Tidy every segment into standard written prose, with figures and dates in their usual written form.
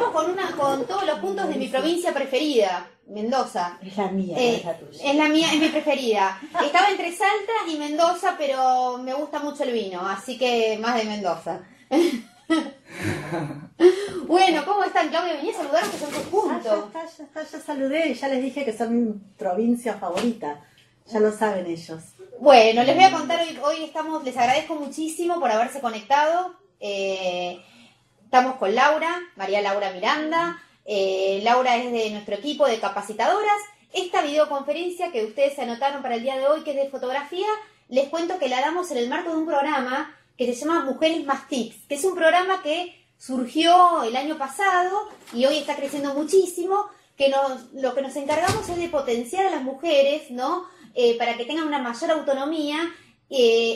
empezamos con todos los puntos de mi provincia preferida, Mendoza. Es la mía, no es la tuya. Es la mía, es mi preferida. Estaba entre Salta y Mendoza, pero me gusta mucho el vino, así que más de Mendoza. Bueno, ¿cómo están, Claudia? Vení a saludarnos, que son tus puntos. Ya saludé, ya les dije que son mi provincia favorita. Ya lo saben ellos. Bueno, les voy a contar, hoy les agradezco muchísimo por haberse conectado. Estamos con Laura, María Laura Miranda. Laura es de nuestro equipo de capacitadoras. Esta videoconferencia que ustedes se anotaron para el día de hoy, que es de fotografía, les cuento que la damos en el marco de un programa que se llama Mujeres Más Tips, que es un programa que surgió el año pasado y hoy está creciendo muchísimo, que lo que nos encargamos es de potenciar a las mujeres, ¿no? Para que tengan una mayor autonomía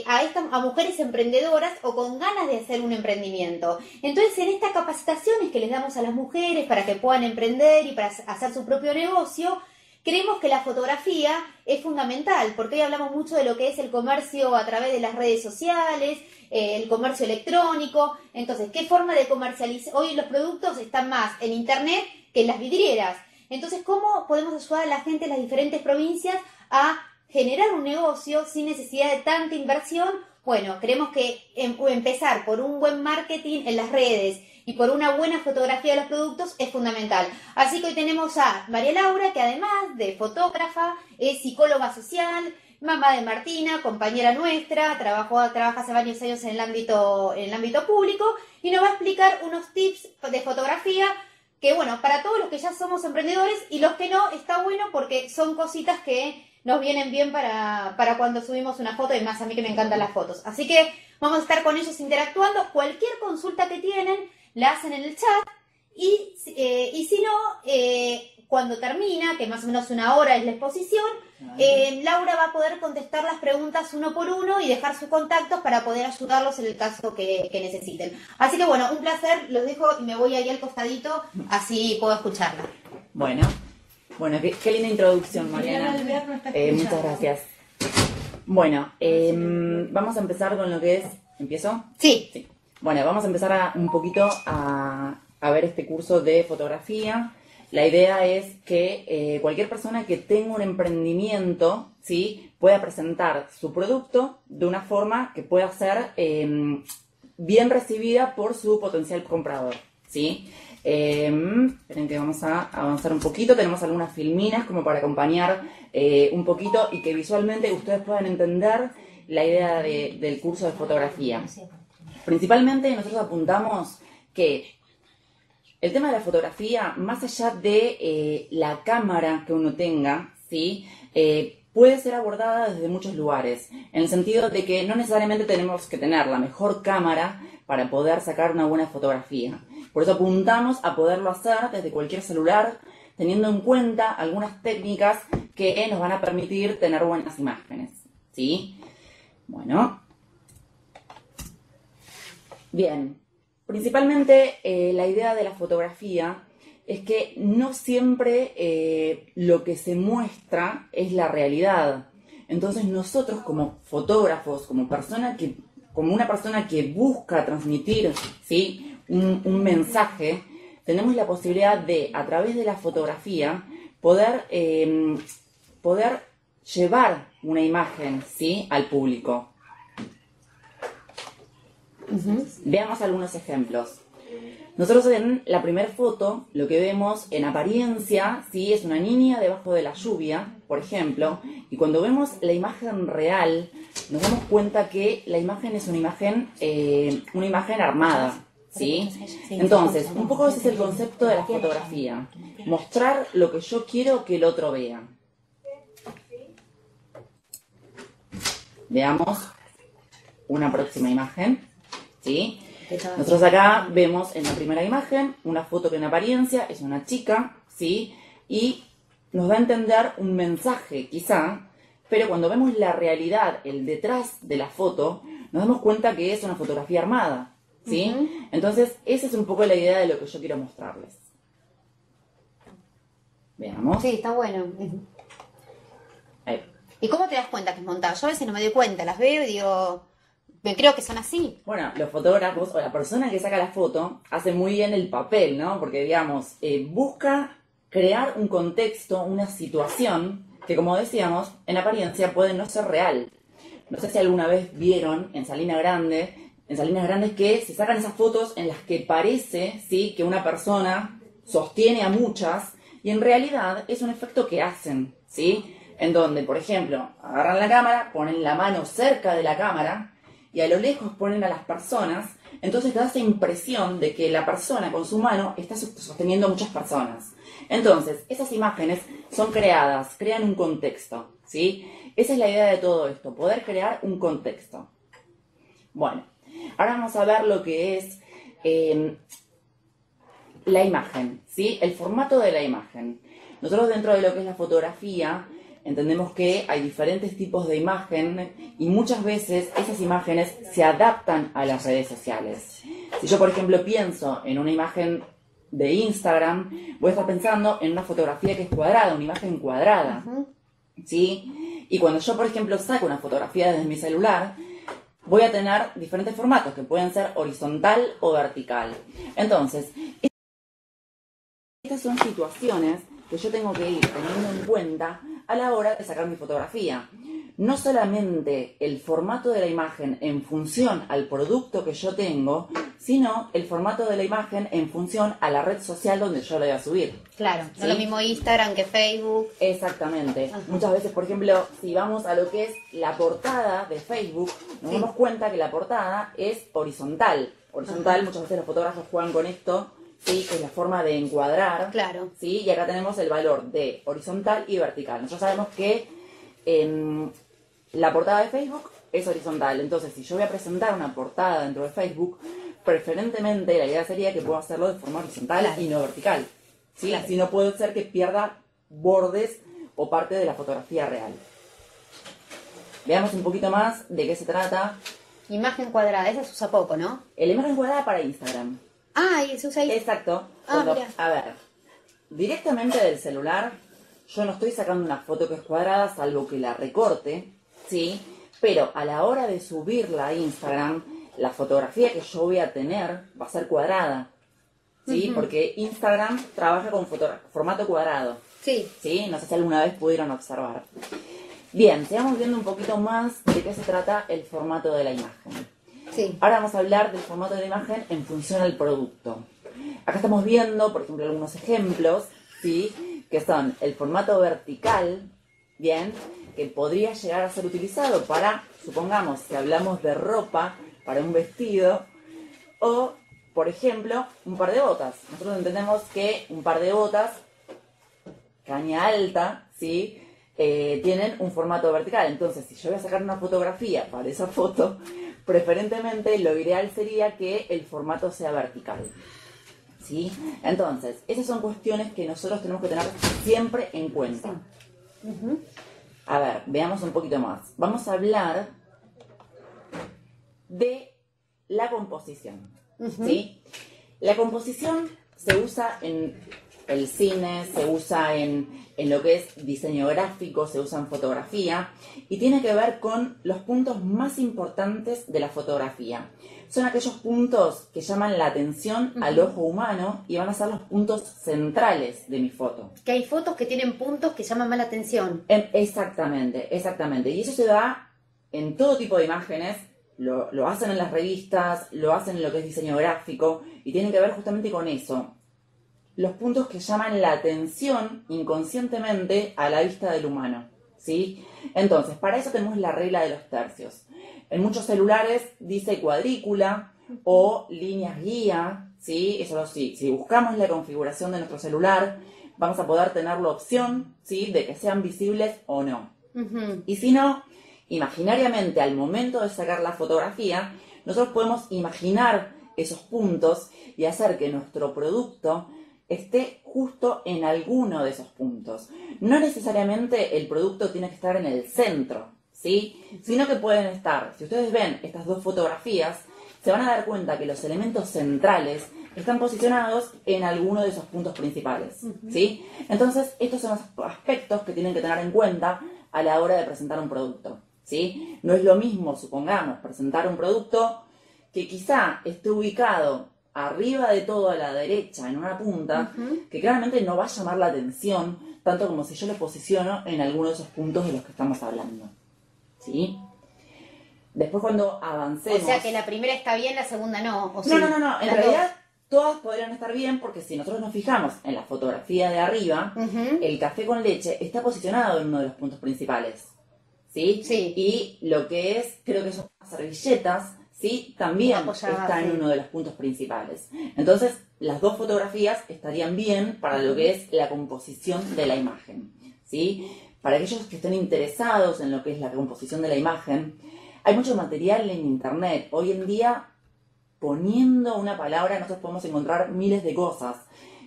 a mujeres emprendedoras o con ganas de hacer un emprendimiento. Entonces, en estas capacitaciones que les damos a las mujeres para que puedan emprender y para hacer su propio negocio, creemos que la fotografía es fundamental, porque hoy hablamos mucho de lo que es el comercio a través de las redes sociales, el comercio electrónico. Entonces, ¿qué forma de comercializar? Hoy los productos están más en internet que en las vidrieras. Entonces, ¿cómo podemos ayudar a la gente en las diferentes provincias a generar un negocio sin necesidad de tanta inversión? Bueno, creemos que empezar por un buen marketing en las redes y por una buena fotografía de los productos es fundamental. Así que hoy tenemos a María Laura, que además de fotógrafa, es psicóloga social, mamá de Martina, compañera nuestra, trabaja hace varios años en el ámbito público y nos va a explicar unos tips de fotografía que, bueno, para todos los que ya somos emprendedores y los que no, está bueno porque son cositas que nos vienen bien para cuando subimos una foto, y más a mí que me encantan las fotos. Así que vamos a estar con ellos interactuando. Cualquier consulta que tienen, la hacen en el chat y si no, cuando termina, que más o menos una hora es la exposición, Laura va a poder contestar las preguntas uno por uno y dejar sus contactos para poder ayudarlos en el caso que necesiten. Así que bueno, un placer, los dejo y me voy ahí al costadito, así puedo escucharla. Bueno, qué linda introducción, Mariana. Muchas gracias. Bueno, vamos a empezar con lo que es... ¿Empiezo? Sí. Bueno, vamos a empezar un poquito a ver este curso de fotografía. La idea es que cualquier persona que tenga un emprendimiento, ¿sí?, pueda presentar su producto de una forma que pueda ser bien recibida por su potencial comprador, ¿sí? Esperen que vamos a avanzar un poquito. Tenemos algunas filminas como para acompañar un poquito y que visualmente ustedes puedan entender la idea del curso de fotografía. Principalmente nosotros apuntamos que el tema de la fotografía, más allá de la cámara que uno tenga, ¿sí?, puede ser abordada desde muchos lugares, en el sentido de que no necesariamente tenemos que tener la mejor cámara para poder sacar una buena fotografía. Por eso apuntamos a poderlo hacer desde cualquier celular, teniendo en cuenta algunas técnicas que nos van a permitir tener buenas imágenes, ¿sí? Bueno. Bien. Principalmente la idea de la fotografía es que no siempre lo que se muestra es la realidad. Entonces nosotros como fotógrafos, como una persona que busca transmitir, ¿sí?, un mensaje, tenemos la posibilidad de, a través de la fotografía, poder llevar una imagen, ¿sí?, al público. Veamos algunos ejemplos. Nosotros en la primera foto lo que vemos en apariencia, ¿sí?, es una niña debajo de la lluvia, por ejemplo, y cuando vemos la imagen real nos damos cuenta que la imagen es una imagen armada, ¿sí? Entonces, un poco ese es el concepto de la fotografía, mostrar lo que yo quiero que el otro vea. Veamos una próxima imagen. ¿Sí? Nosotros acá vemos en la primera imagen una foto que en apariencia es una chica, ¿sí?, y nos da a entender un mensaje quizá, pero cuando vemos la realidad, el detrás de la foto, nos damos cuenta que es una fotografía armada, ¿sí? Entonces esa es un poco la idea de lo que yo quiero mostrarles. Veamos. Sí, está bueno. Ahí. ¿Y cómo te das cuenta que es montada? Yo a veces no me doy cuenta, las veo y digo... Me creo que son así. Bueno, los fotógrafos o la persona que saca la foto hace muy bien el papel, ¿no? Porque, digamos, busca crear un contexto, una situación que, como decíamos, en apariencia puede no ser real. No sé si alguna vez vieron en Salina Grande que se sacan esas fotos en las que parece, ¿sí?, que una persona sostiene a muchas y en realidad es un efecto que hacen, ¿sí? En donde, por ejemplo, agarran la cámara, ponen la mano cerca de la cámara y a lo lejos ponen a las personas, entonces te da esa impresión de que la persona con su mano está sosteniendo a muchas personas. Entonces, esas imágenes son creadas, crean un contexto, ¿sí? Esa es la idea de todo esto, poder crear un contexto. Bueno, ahora vamos a ver lo que es la imagen, ¿sí? El formato de la imagen. Nosotros dentro de lo que es la fotografía entendemos que hay diferentes tipos de imagen y muchas veces esas imágenes se adaptan a las redes sociales. Si yo, por ejemplo, pienso en una imagen de Instagram, voy a estar pensando en una fotografía que es cuadrada, una imagen cuadrada, ¿sí? Y cuando yo, por ejemplo, saco una fotografía desde mi celular, voy a tener diferentes formatos que pueden ser horizontal o vertical. Entonces, estas son situaciones que yo tengo que ir teniendo en cuenta a la hora de sacar mi fotografía. No solamente el formato de la imagen en función al producto que yo tengo, sino el formato de la imagen en función a la red social donde yo la voy a subir. Claro, ¿sí? no es lo mismo Instagram que Facebook. Exactamente. Ajá. Muchas veces, por ejemplo, si vamos a lo que es la portada de Facebook, nos damos cuenta que la portada es horizontal. Horizontal, Ajá. muchas veces los fotógrafos juegan con esto, ¿sí? Que es la forma de encuadrar. Claro. ¿Sí? Y acá tenemos el valor de horizontal y vertical. Nosotros sabemos que la portada de Facebook es horizontal. Entonces, si yo voy a presentar una portada dentro de Facebook, preferentemente la idea sería que pueda hacerlo de forma horizontal, claro, y no vertical. ¿Sí? Claro. Así no puede ser que pierda bordes o parte de la fotografía real. Veamos un poquito más de qué se trata. Imagen cuadrada, esa se usa poco, ¿no? La imagen cuadrada para Instagram. Ah, y se usa ahí. Exacto. Mira. A ver, directamente del celular, yo no estoy sacando una foto que es cuadrada, salvo que la recorte, ¿sí? Pero a la hora de subirla a Instagram, la fotografía que yo voy a tener va a ser cuadrada, ¿sí? Porque Instagram trabaja con formato cuadrado. Sí. ¿Sí? No sé si alguna vez pudieron observar. Bien, sigamos viendo un poquito más de qué se trata el formato de la imagen. Sí. Ahora vamos a hablar del formato de la imagen en función al producto. Acá estamos viendo, por ejemplo, algunos ejemplos, ¿sí? Que son el formato vertical, ¿bien? Que podría llegar a ser utilizado para, supongamos, si hablamos de ropa, para un vestido, o, por ejemplo, un par de botas. Nosotros entendemos que un par de botas, caña alta, ¿sí? Tienen un formato vertical. Entonces, si yo voy a sacar una fotografía para esa foto, preferentemente lo ideal sería que el formato sea vertical, ¿sí? Entonces, esas son cuestiones que nosotros tenemos que tener siempre en cuenta. A ver, veamos un poquito más. Vamos a hablar de la composición, ¿sí? La composición se usa en el cine, se usa en lo que es diseño gráfico, se usa en fotografía y tiene que ver con los puntos más importantes de la fotografía. Son aquellos puntos que llaman la atención al ojo humano y van a ser los puntos centrales de mi foto. Que hay fotos que tienen puntos que llaman más la atención. Exactamente, exactamente. Y eso se da en todo tipo de imágenes. Lo hacen en las revistas, lo hacen en lo que es diseño gráfico y tienen que ver justamente con eso. Los puntos que llaman la atención inconscientemente a la vista del humano, ¿sí? Entonces, para eso tenemos la regla de los tercios. En muchos celulares dice cuadrícula o líneas guía, ¿sí? Eso sí, si buscamos la configuración de nuestro celular, vamos a poder tener la opción, ¿sí?, de que sean visibles o no. Y si no, imaginariamente al momento de sacar la fotografía, nosotros podemos imaginar esos puntos y hacer que nuestro producto esté justo en alguno de esos puntos. No necesariamente el producto tiene que estar en el centro, ¿sí? Sino que pueden estar, si ustedes ven estas dos fotografías, se van a dar cuenta que los elementos centrales están posicionados en alguno de esos puntos principales, ¿sí? Entonces, estos son los aspectos que tienen que tener en cuenta a la hora de presentar un producto. ¿sí? No es lo mismo, supongamos, presentar un producto que quizá esté ubicado arriba de todo a la derecha, en una punta, que claramente no va a llamar la atención, tanto como si yo lo posiciono en alguno de esos puntos de los que estamos hablando, ¿sí? Después cuando avancemos... O sea que la primera está bien, la segunda no. ¿O sí? No, en realidad todas podrían estar bien porque si nosotros nos fijamos en la fotografía de arriba, el café con leche está posicionado en uno de los puntos principales, ¿sí? Sí. Y lo que es, creo que son las servilletas, ¿sí? También Apoyada, está en sí. uno de los puntos principales. Entonces, las dos fotografías estarían bien para lo que es la composición de la imagen, ¿sí? Para aquellos que estén interesados en lo que es la composición de la imagen, hay mucho material en internet. Hoy en día, poniendo una palabra, nosotros podemos encontrar miles de cosas.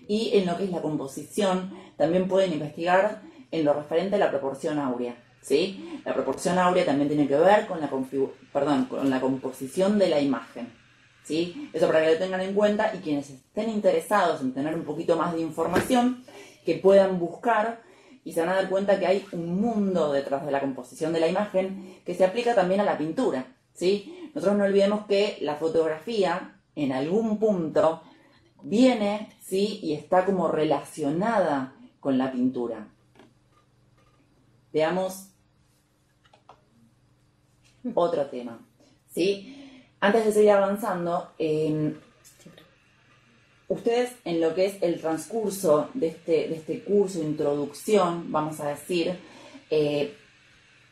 Y en lo que es la composición, también pueden investigar en lo referente a la proporción áurea, ¿sí? La proporción áurea también tiene que ver con la composición de la imagen, ¿sí? Eso para que lo tengan en cuenta y quienes estén interesados en tener un poquito más de información, que puedan buscar y se van a dar cuenta que hay un mundo detrás de la composición de la imagen que se aplica también a la pintura, ¿sí? Nosotros no olvidemos que la fotografía en algún punto viene, ¿sí? Y está como relacionada con la pintura. Veamos otro tema, ¿sí? Antes de seguir avanzando, ustedes en lo que es el transcurso de este curso de introducción, vamos a decir,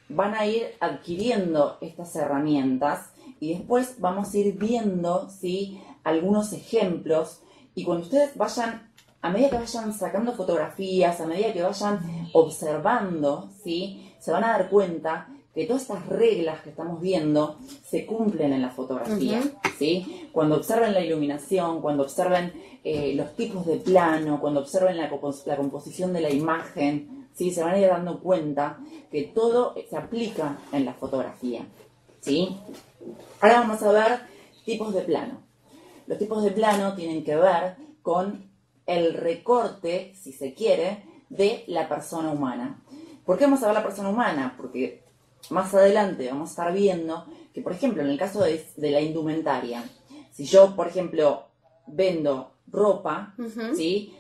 van a ir adquiriendo estas herramientas y después vamos a ir viendo, ¿sí? Algunos ejemplos y cuando ustedes vayan, a medida que vayan sacando fotografías, a medida que vayan observando, ¿sí? Se van a dar cuenta que todas estas reglas que estamos viendo se cumplen en la fotografía, ¿sí? Cuando observen la iluminación, cuando observen los tipos de plano, cuando observen la composición de la imagen, ¿sí? Se van a ir dando cuenta que todo se aplica en la fotografía, ¿sí? Ahora vamos a ver tipos de plano. Los tipos de plano tienen que ver con el recorte, si se quiere, de la persona humana. ¿Por qué vamos a ver la persona humana? Porque más adelante vamos a estar viendo que, por ejemplo, en el caso de la indumentaria, si yo, por ejemplo, vendo ropa, ¿sí?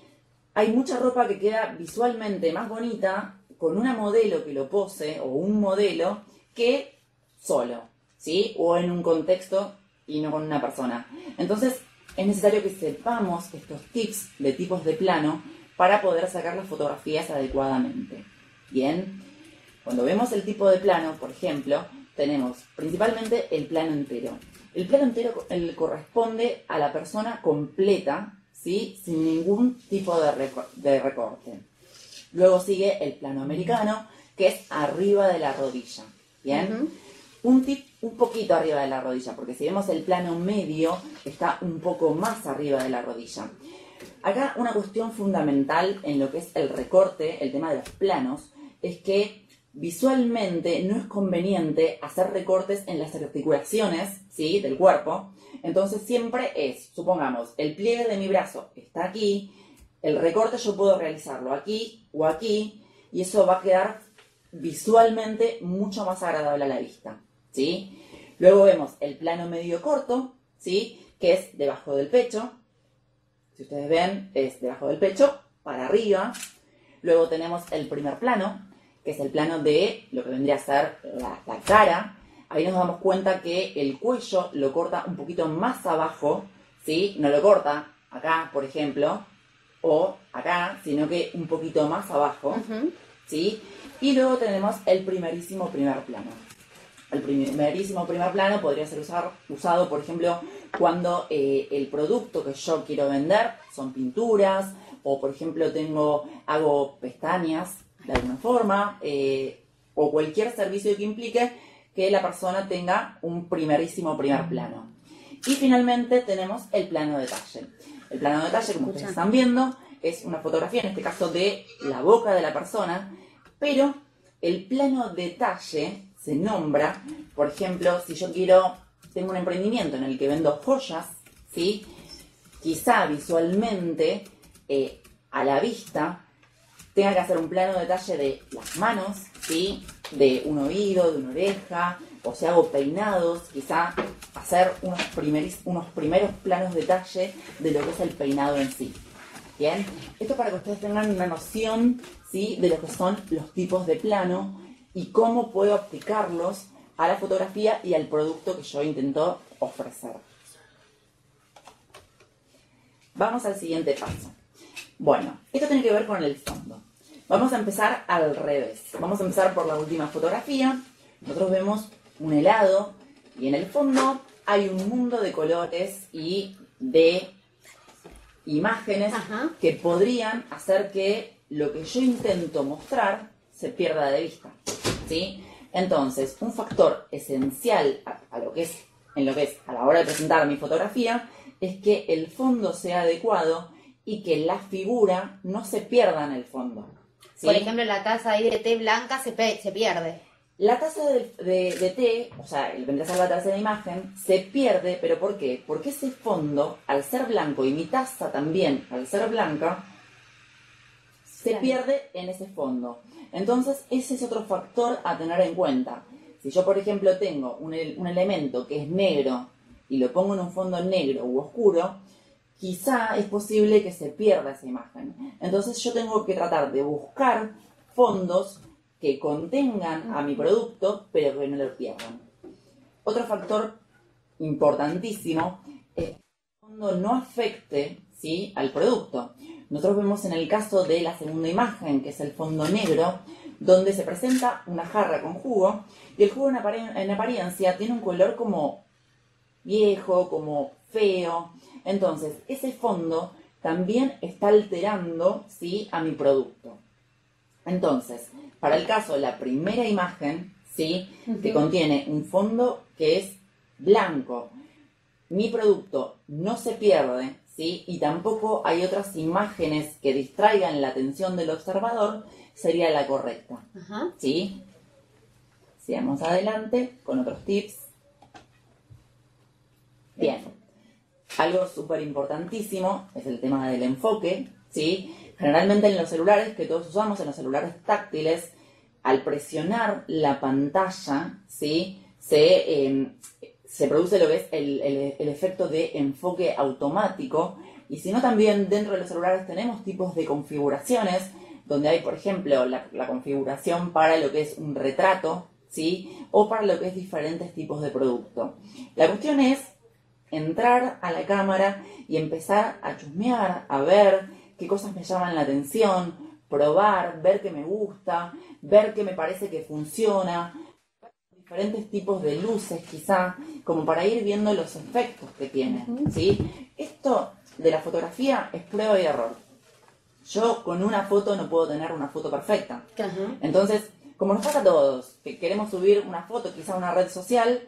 Hay mucha ropa que queda visualmente más bonita con una modelo que lo pose o un modelo que solo, ¿sí? O en un contexto y no con una persona. Entonces, es necesario que sepamos estos tips de tipos de plano para poder sacar las fotografías adecuadamente. Bien, cuando vemos el tipo de plano, por ejemplo, tenemos principalmente el plano entero. El plano entero corresponde a la persona completa, ¿sí? Sin ningún tipo de recorte. Luego sigue el plano americano, que es arriba de la rodilla. ¿Bien? Un poquito arriba de la rodilla, porque si vemos el plano medio, está un poco más arriba de la rodilla. Acá una cuestión fundamental en lo que es el recorte, el tema de los planos, es que visualmente no es conveniente hacer recortes en las articulaciones, ¿sí? Del cuerpo. Entonces siempre es, supongamos, el pliegue de mi brazo está aquí, el recorte yo puedo realizarlo aquí o aquí, y eso va a quedar visualmente mucho más agradable a la vista, ¿sí? Luego vemos el plano medio corto, ¿sí? Que es debajo del pecho. Si ustedes ven, es debajo del pecho, para arriba. Luego tenemos el primer plano, que es el plano de lo que vendría a ser la cara. Ahí nos damos cuenta que el cuello lo corta un poquito más abajo, ¿sí? No lo corta acá, por ejemplo, o acá, sino que un poquito más abajo, ¿sí? Y luego tenemos el primerísimo primer plano. El primerísimo primer plano podría ser usado, por ejemplo, cuando el producto que yo quiero vender son pinturas, o por ejemplo hago pestañas de alguna forma, o cualquier servicio que implique que la persona tenga un primerísimo primer plano. Y finalmente tenemos el plano detalle. El plano detalle, como ustedes están viendo, es una fotografía, en este caso de la boca de la persona, pero el plano detalle se nombra, por ejemplo, si yo tengo un emprendimiento en el que vendo joyas, ¿sí? Quizá visualmente, a la vista, tenga que hacer un plano detalle de las manos, ¿sí? de un oído, de una oreja, o si hago peinados, quizá hacer unos primeros planos detalle de lo que es el peinado en sí. Bien, esto para que ustedes tengan una noción, ¿sí?, de lo que son los tipos de plano y cómo puedo aplicarlos a la fotografía y al producto que yo intento ofrecer. Vamos al siguiente paso. Bueno, esto tiene que ver con el fondo. Vamos a empezar al revés. Vamos a empezar por la última fotografía. Nosotros vemos un helado y en el fondo hay un mundo de colores y de imágenes que podrían hacer que lo que yo intento mostrar se pierda de vista, ¿sí? Entonces, un factor esencial a lo que es a la hora de presentar mi fotografía es que el fondo sea adecuado y que la figura no se pierda en el fondo, ¿sí? Por ejemplo, la taza ahí de té blanca se pierde. La taza de té, o sea, vendría a ser la tercera imagen, se pierde, ¿pero por qué? Porque ese fondo, al ser blanco, y mi taza también, al ser blanca, se pierde en ese fondo. Entonces, ese es otro factor a tener en cuenta. Si yo, por ejemplo, tengo un elemento que es negro y lo pongo en un fondo negro u oscuro, quizá es posible que se pierda esa imagen. Entonces, yo tengo que tratar de buscar fondos que contengan a mi producto, pero que no lo pierdan. Otro factor importantísimo es que el fondo no afecte, ¿sí?, al producto. Nosotros vemos en el caso de la segunda imagen, que es el fondo negro, donde se presenta una jarra con jugo, y el jugo en apariencia tiene un color como viejo, como feo. Entonces, ese fondo también está alterando, ¿sí?, a mi producto. Entonces, para el caso de la primera imagen, ¿sí?, que contiene un fondo que es blanco, mi producto no se pierde, ¿sí?, y tampoco hay otras imágenes que distraigan la atención del observador, sería la correcta. ¿Sí? Sigamos adelante con otros tips. Bien. Algo súper importantísimo es el tema del enfoque, ¿sí? Generalmente en los celulares que todos usamos, en los celulares táctiles, al presionar la pantalla, ¿sí?, se produce lo que es el efecto de enfoque automático. Y si no, también dentro de los celulares tenemos tipos de configuraciones, donde hay, por ejemplo, la configuración para lo que es un retrato, ¿sí?, o para lo que es diferentes tipos de producto. La cuestión es entrar a la cámara y empezar a chusmear, a ver qué cosas me llaman la atención, probar, ver qué me gusta, ver qué me parece que funciona, diferentes tipos de luces quizá, como para ir viendo los efectos que tiene, ¿sí? Esto de la fotografía es prueba y error. Yo con una foto no puedo tener una foto perfecta. Entonces, como nos pasa a todos, que queremos subir una foto quizá a una red social,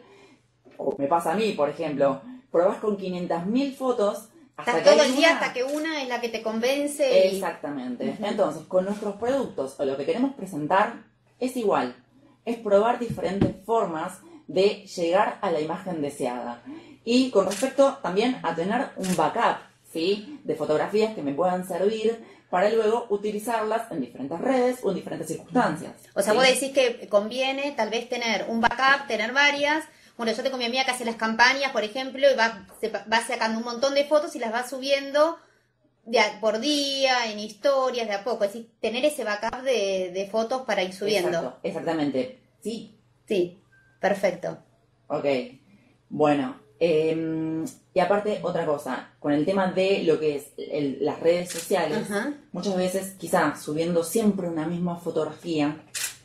o me pasa a mí, por ejemplo, probás con 500.000 fotos, hasta todo el día hasta que una es la que te convence. Exactamente. Entonces, con nuestros productos o lo que queremos presentar es igual. Es probar diferentes formas de llegar a la imagen deseada. Y con respecto también a tener un backup, ¿sí?, de fotografías que me puedan servir para luego utilizarlas en diferentes redes o en diferentes circunstancias. O sea, ¿sí? Vos decís que conviene tal vez tener un backup, tener varias. Bueno, yo tengo mi amiga que hace las campañas, por ejemplo, y va sacando un montón de fotos y las va subiendo por día, en historias, de a poco. Es decir, tener ese backup de fotos para ir subiendo. Exacto, exactamente. Sí. Sí, perfecto. Ok. Bueno, y aparte otra cosa, con el tema de lo que es las redes sociales, muchas veces quizás subiendo siempre una misma fotografía,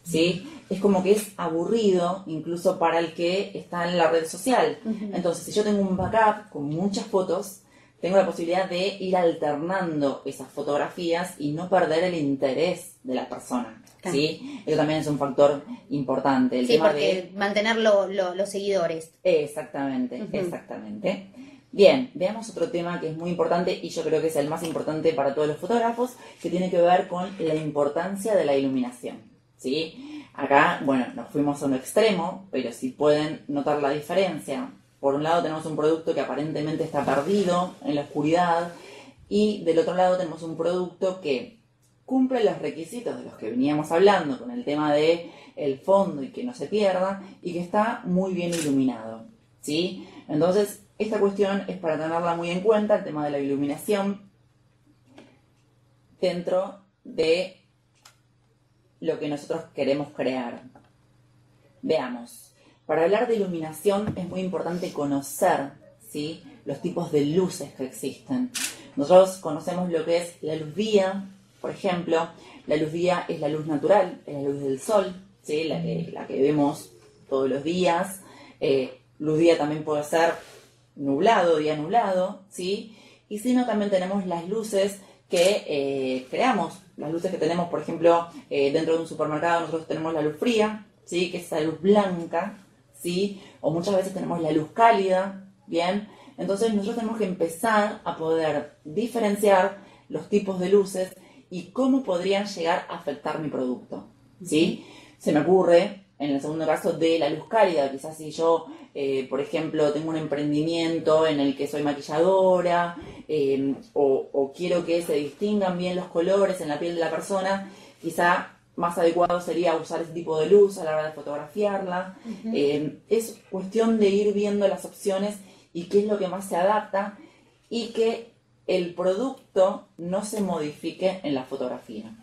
¿sí?, es como que es aburrido incluso para el que está en la red social. Entonces, si yo tengo un backup con muchas fotos, tengo la posibilidad de ir alternando esas fotografías y no perder el interés de la persona, ¿sí? Eso también es un factor importante. El tema porque mantener los seguidores. Exactamente, exactamente. Bien, veamos otro tema que es muy importante y yo creo que es el más importante para todos los fotógrafos, que tiene que ver con la importancia de la iluminación, ¿sí? Acá, bueno, nos fuimos a un extremo, pero si pueden notar la diferencia. Por un lado tenemos un producto que aparentemente está perdido en la oscuridad y del otro lado tenemos un producto que cumple los requisitos de los que veníamos hablando con el tema de el fondo y que no se pierda y que está muy bien iluminado, ¿sí? Entonces, esta cuestión es para tenerla muy en cuenta, el tema de la iluminación dentro de lo que nosotros queremos crear. Veamos, para hablar de iluminación es muy importante conocer, ¿sí?, los tipos de luces que existen. Nosotros conocemos lo que es la luz día, por ejemplo. La luz día es la luz natural, es la luz del sol, ¿sí?, la que vemos todos los días. Luz día también puede ser nublado, día nublado, ¿sí? Y si no, también tenemos las luces que creamos. Las luces que tenemos, por ejemplo, dentro de un supermercado, nosotros tenemos la luz fría, ¿sí?, que es esa luz blanca, ¿sí? O muchas veces tenemos la luz cálida, ¿bien? Entonces nosotros tenemos que empezar a poder diferenciar los tipos de luces y cómo podrían llegar a afectar mi producto, ¿sí? Se me ocurre, en el segundo caso, de la luz cálida. Quizás si yo, por ejemplo, tengo un emprendimiento en el que soy maquilladora o quiero que se distingan bien los colores en la piel de la persona, quizá más adecuado sería usar ese tipo de luz a la hora de fotografiarla. Es cuestión de ir viendo las opciones y qué es lo que más se adapta y que el producto no se modifique en la fotografía,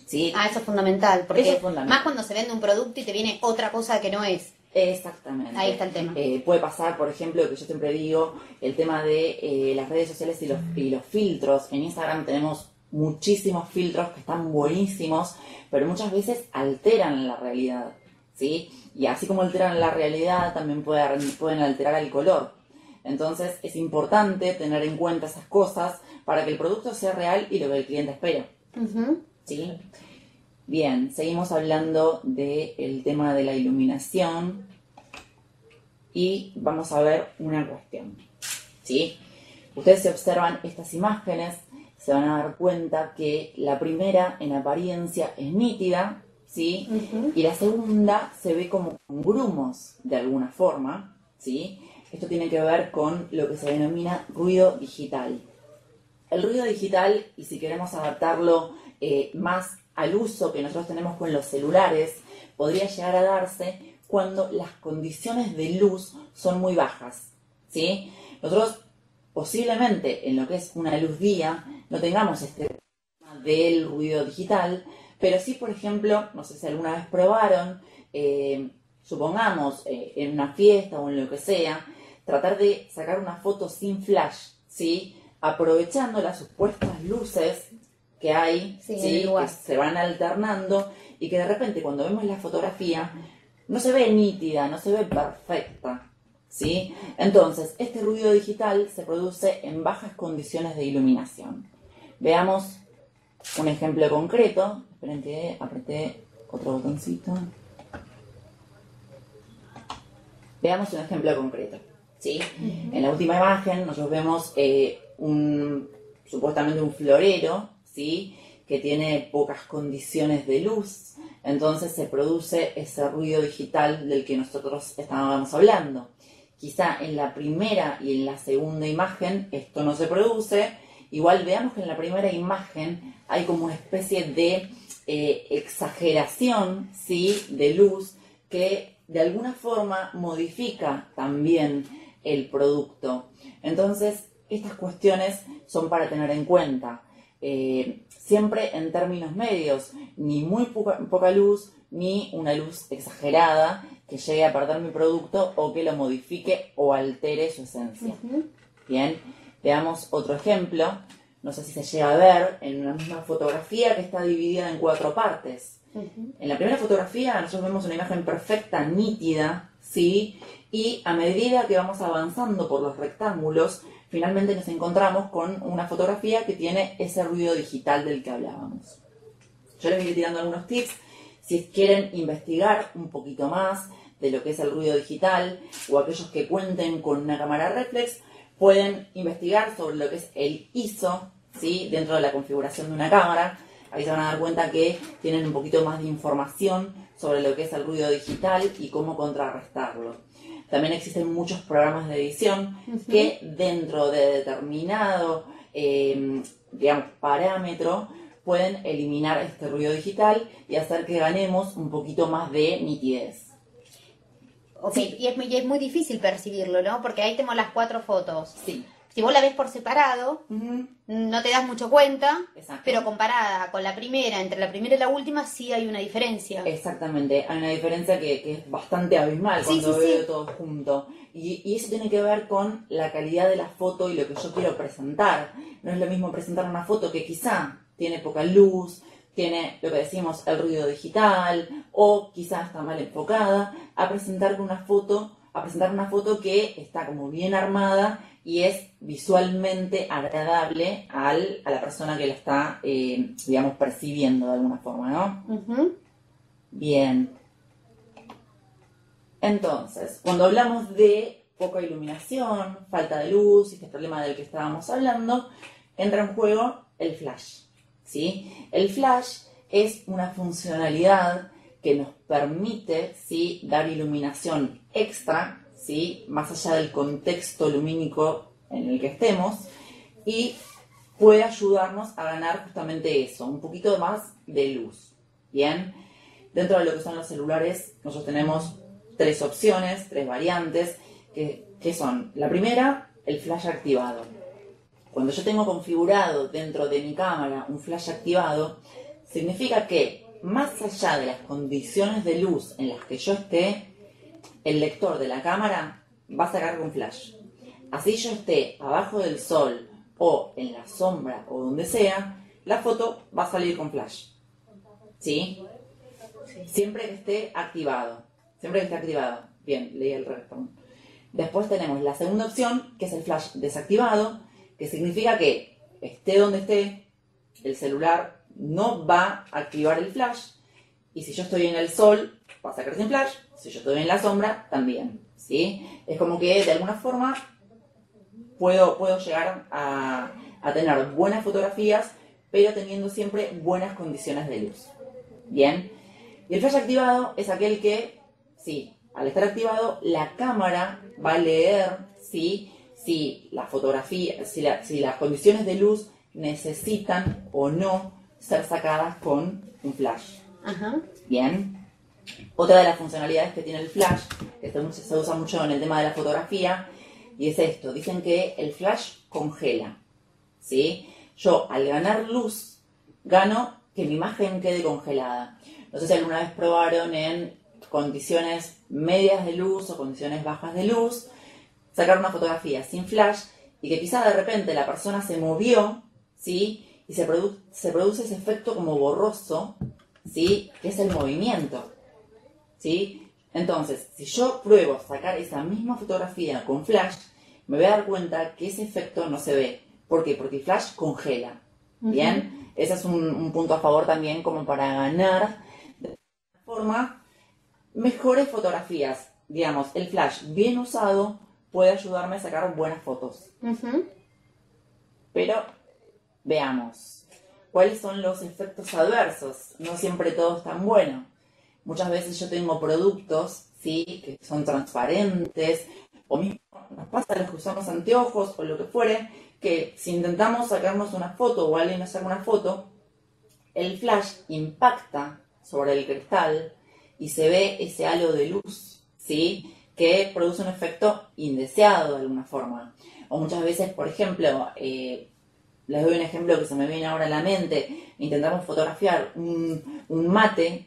¿sí? Eso es fundamental, porque Eso es fundamental. más cuando se vende un producto y te viene otra cosa que no es. Exactamente. Ahí está el tema. Puede pasar, por ejemplo, que yo siempre digo, el tema de las redes sociales y los filtros. En Instagram tenemos muchísimos filtros que están buenísimos, pero muchas veces alteran la realidad, ¿sí? Y así como alteran la realidad, también pueden alterar el color. Entonces es importante tener en cuenta esas cosas para que el producto sea real y lo que el cliente espera, ¿sí? Bien, seguimos hablando del tema de la iluminación y vamos a ver una cuestión, ¿sí? Ustedes si observan estas imágenes se van a dar cuenta que la primera en apariencia es nítida, ¿sí? Y la segunda se ve como con grumos de alguna forma, ¿sí? Esto tiene que ver con lo que se denomina ruido digital. El ruido digital, y si queremos adaptarlo más al uso que nosotros tenemos con los celulares, podría llegar a darse cuando las condiciones de luz son muy bajas, ¿sí? Nosotros posiblemente en lo que es una luz día no tengamos este tema del ruido digital, pero sí, por ejemplo, no sé si alguna vez probaron, supongamos en una fiesta o en lo que sea, tratar de sacar una foto sin flash, ¿sí?, aprovechando las supuestas luces que hay, sí, ¿sí?, que se van alternando y que de repente cuando vemos la fotografía no se ve nítida, no se ve perfecta, ¿sí? Entonces, este ruido digital se produce en bajas condiciones de iluminación. Veamos un ejemplo concreto. Esperen que apreté otro botoncito. Veamos un ejemplo concreto, ¿sí? En la última imagen nosotros vemos supuestamente un florero, ¿sí?, que tiene pocas condiciones de luz. Entonces se produce ese ruido digital del que nosotros estábamos hablando. Quizá en la primera y en la segunda imagen esto no se produce. Igual veamos que en la primera imagen hay como una especie de exageración, ¿sí?, de luz que de alguna forma modifica también el producto. Entonces, estas cuestiones son para tener en cuenta. Siempre en términos medios, ni muy poca luz, ni una luz exagerada que llegue a perder mi producto o que lo modifique o altere su esencia. Bien, veamos otro ejemplo. No sé si se llega a ver en una misma fotografía que está dividida en 4 partes. En la primera fotografía nosotros vemos una imagen perfecta, nítida, ¿sí? Y a medida que vamos avanzando por los rectángulos, finalmente nos encontramos con una fotografía que tiene ese ruido digital del que hablábamos. Yo les voy a ir tirando algunos tips. Si quieren investigar un poquito más de lo que es el ruido digital o aquellos que cuenten con una cámara reflex, pueden investigar sobre lo que es el ISO, ¿sí?, dentro de la configuración de una cámara. Ahí se van a dar cuenta que tienen un poquito más de información sobre lo que es el ruido digital y cómo contrarrestarlo. También existen muchos programas de edición que dentro de determinado, digamos, parámetro pueden eliminar este ruido digital y hacer que ganemos un poquito más de nitidez. Ok, sí. Y es muy difícil percibirlo, ¿no? Porque ahí tenemos las 4 fotos. Sí. Si vos la ves por separado, no te das mucho cuenta, exacto, pero comparada con la primera, entre la primera y la última, sí hay una diferencia. Exactamente, hay una diferencia que es bastante abismal cuando veo todo junto. Y eso tiene que ver con la calidad de la foto y lo que yo quiero presentar. No es lo mismo presentar una foto que quizá tiene poca luz, tiene lo que decimos el ruido digital, o quizá está mal enfocada, a presentar una foto que está como bien armada y es visualmente agradable a la persona que la está, digamos, percibiendo de alguna forma, ¿no? Bien. Entonces, cuando hablamos de poca iluminación, falta de luz, este problema del que estábamos hablando, entra en juego el flash, ¿sí? El flash es una funcionalidad que nos permite, ¿sí?, dar iluminación extra, ¿sí?, más allá del contexto lumínico en el que estemos, y puede ayudarnos a ganar justamente eso, un poquito más de luz. Bien, dentro de lo que son los celulares, nosotros tenemos 3 opciones, 3 variantes, que son, la primera, el flash activado. Cuando yo tengo configurado dentro de mi cámara un flash activado, significa que más allá de las condiciones de luz en las que yo esté, el lector de la cámara va a sacar con flash. Así yo esté abajo del sol o en la sombra o donde sea, la foto va a salir con flash. ¿Sí? Siempre que esté activado. Siempre que esté activado. Bien, leí el resto. Después tenemos la segunda opción, que es el flash desactivado, que significa que esté donde esté, el celular no va a activar el flash, y si yo estoy en el sol, va a sacar sin flash, si yo estoy en la sombra, también, ¿sí? Es como que de alguna forma puedo llegar a tener buenas fotografías, pero teniendo siempre buenas condiciones de luz. Bien, y el flash activado es aquel que, sí, al estar activado, la cámara va a leer, ¿sí?, si la fotografía, si las condiciones de luz necesitan o no ser sacadas con un flash. Ajá. Bien. Otra de las funcionalidades que tiene el flash, que se usa mucho en el tema de la fotografía, y es esto. Dicen que el flash congela, ¿sí? Yo, al ganar luz, gano que mi imagen quede congelada. No sé si alguna vez probaron en condiciones medias de luz o condiciones bajas de luz, sacar una fotografía sin flash y que quizá de repente la persona se movió, ¿sí?, y se produce ese efecto como borroso, ¿sí?, que es el movimiento, ¿sí? Entonces, si yo pruebo sacar esa misma fotografía con flash, me voy a dar cuenta que ese efecto no se ve. ¿Por qué? Porque el flash congela. ¿Bien? Ese es un punto a favor también como para ganar de alguna forma mejores fotografías. Digamos, el flash bien usado puede ayudarme a sacar buenas fotos. Pero veamos, ¿cuáles son los efectos adversos? No siempre todo es tan bueno. Muchas veces yo tengo productos, ¿sí?, que son transparentes, o mismo nos pasa a los que usamos anteojos o lo que fuere, que si intentamos sacarnos una foto o alguien nos saca una foto, el flash impacta sobre el cristal y se ve ese halo de luz, ¿sí?, que produce un efecto indeseado de alguna forma. O muchas veces, por ejemplo, les doy un ejemplo que se me viene ahora a la mente. Intentamos fotografiar un mate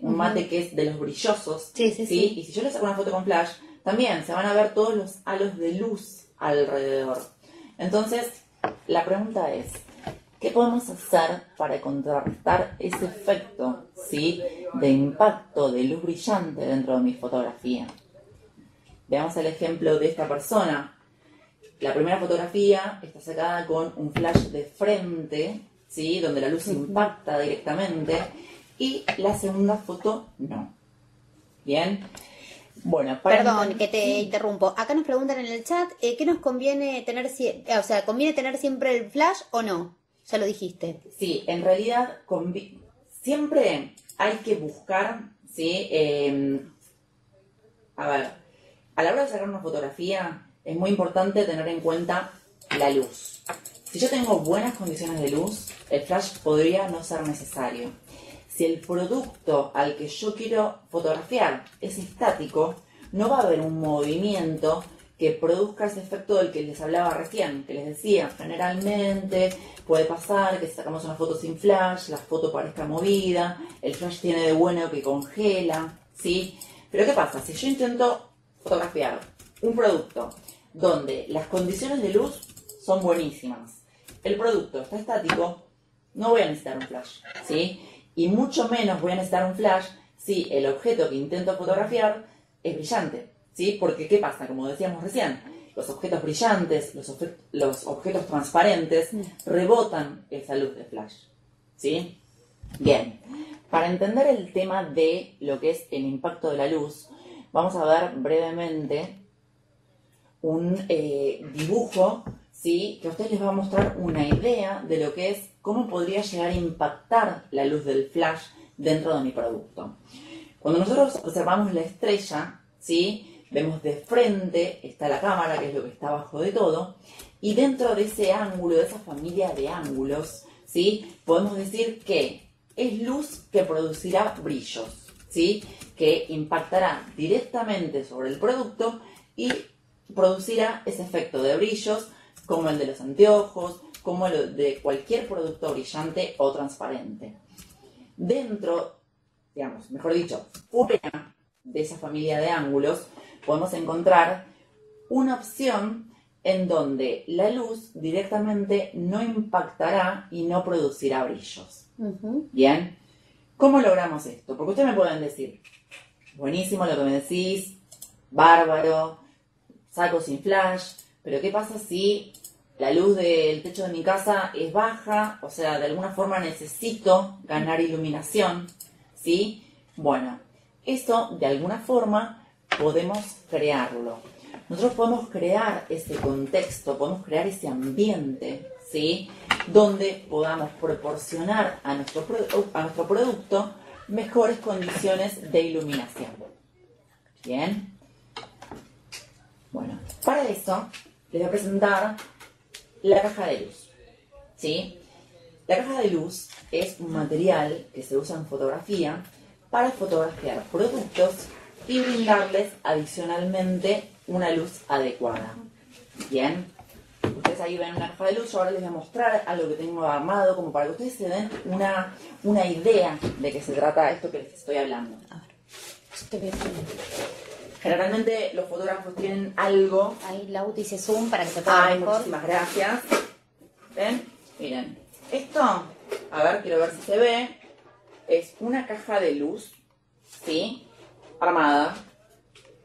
que es de los brillosos, ¿sí? Y si yo le saco una foto con flash, también se van a ver todos los halos de luz alrededor. Entonces, la pregunta es, ¿qué podemos hacer para contrarrestar ese efecto, ¿sí?, de impacto de luz brillante dentro de mi fotografía? Veamos el ejemplo de esta persona. La primera fotografía está sacada con un flash de frente, ¿sí?, donde la luz impacta directamente, y la segunda foto no. Bien. Bueno, perdón que te interrumpo. Acá nos preguntan en el chat, ¿qué nos conviene tener? O sea, ¿conviene tener siempre el flash o no? Ya lo dijiste. Sí, en realidad siempre hay que buscar, ¿sí? A ver, a la hora de sacar una fotografía es muy importante tener en cuenta la luz, Si yo tengo buenas condiciones de luz, el flash podría no ser necesario. Si el producto al que yo quiero fotografiar es estático, no va a haber un movimiento que produzca ese efecto del que les hablaba recién, que les decía, generalmente puede pasar que si sacamos una foto sin flash, la foto parezca movida, el flash tiene de bueno que congela, ¿sí? Pero ¿qué pasa? Si yo intento fotografiar un producto donde las condiciones de luz son buenísimas, el producto está estático, no voy a necesitar un flash, ¿sí? Y mucho menos voy a necesitar un flash si el objeto que intento fotografiar es brillante, ¿sí? Porque ¿qué pasa? Como decíamos recién, los objetos brillantes, los objetos transparentes rebotan esa luz de flash, ¿sí? Bien, para entender el tema de lo que es el impacto de la luz, vamos a ver brevemente un dibujo, ¿sí? Que a ustedes les va a mostrar una idea de lo que es cómo podría llegar a impactar la luz del flash dentro de mi producto. Cuando nosotros observamos la estrella, ¿sí? Vemos de frente, está la cámara, que es lo que está abajo de todo, y dentro de ese ángulo, de esa familia de ángulos, ¿sí? Podemos decir que es luz que producirá brillos, ¿sí? Que impactará directamente sobre el producto y producirá ese efecto de brillos, como el de los anteojos, como el de cualquier producto brillante o transparente. Dentro, digamos, mejor dicho, fuera de esa familia de ángulos, podemos encontrar una opción en donde la luz directamente no impactará y no producirá brillos. Bien, ¿cómo logramos esto? Porque ustedes me pueden decir, buenísimo lo que me decís, bárbaro, saco sin flash, pero ¿qué pasa si la luz del techo de mi casa es baja? O sea, de alguna forma necesito ganar iluminación, ¿sí? Bueno, eso de alguna forma podemos crearlo. Nosotros podemos crear ese contexto, podemos crear ese ambiente, ¿sí? Donde podamos proporcionar a nuestro producto mejores condiciones de iluminación. Bien. Bueno, para eso les voy a presentar la caja de luz, ¿sí? La caja de luz es un material que se usa en fotografía para fotografiar productos y brindarles adicionalmente una luz adecuada. Bien, ustedes ahí ven una caja de luz. Yo ahora les voy a mostrar algo que tengo armado como para que ustedes se den una idea de qué se trata esto que les estoy hablando. A ver. Generalmente los fotógrafos tienen algo. Ahí Lau dice zoom para que se pueda ver mejor. Muchísimas gracias. ¿Ven? Miren, esto, a ver, quiero ver si se ve, es una caja de luz, ¿sí? Armada,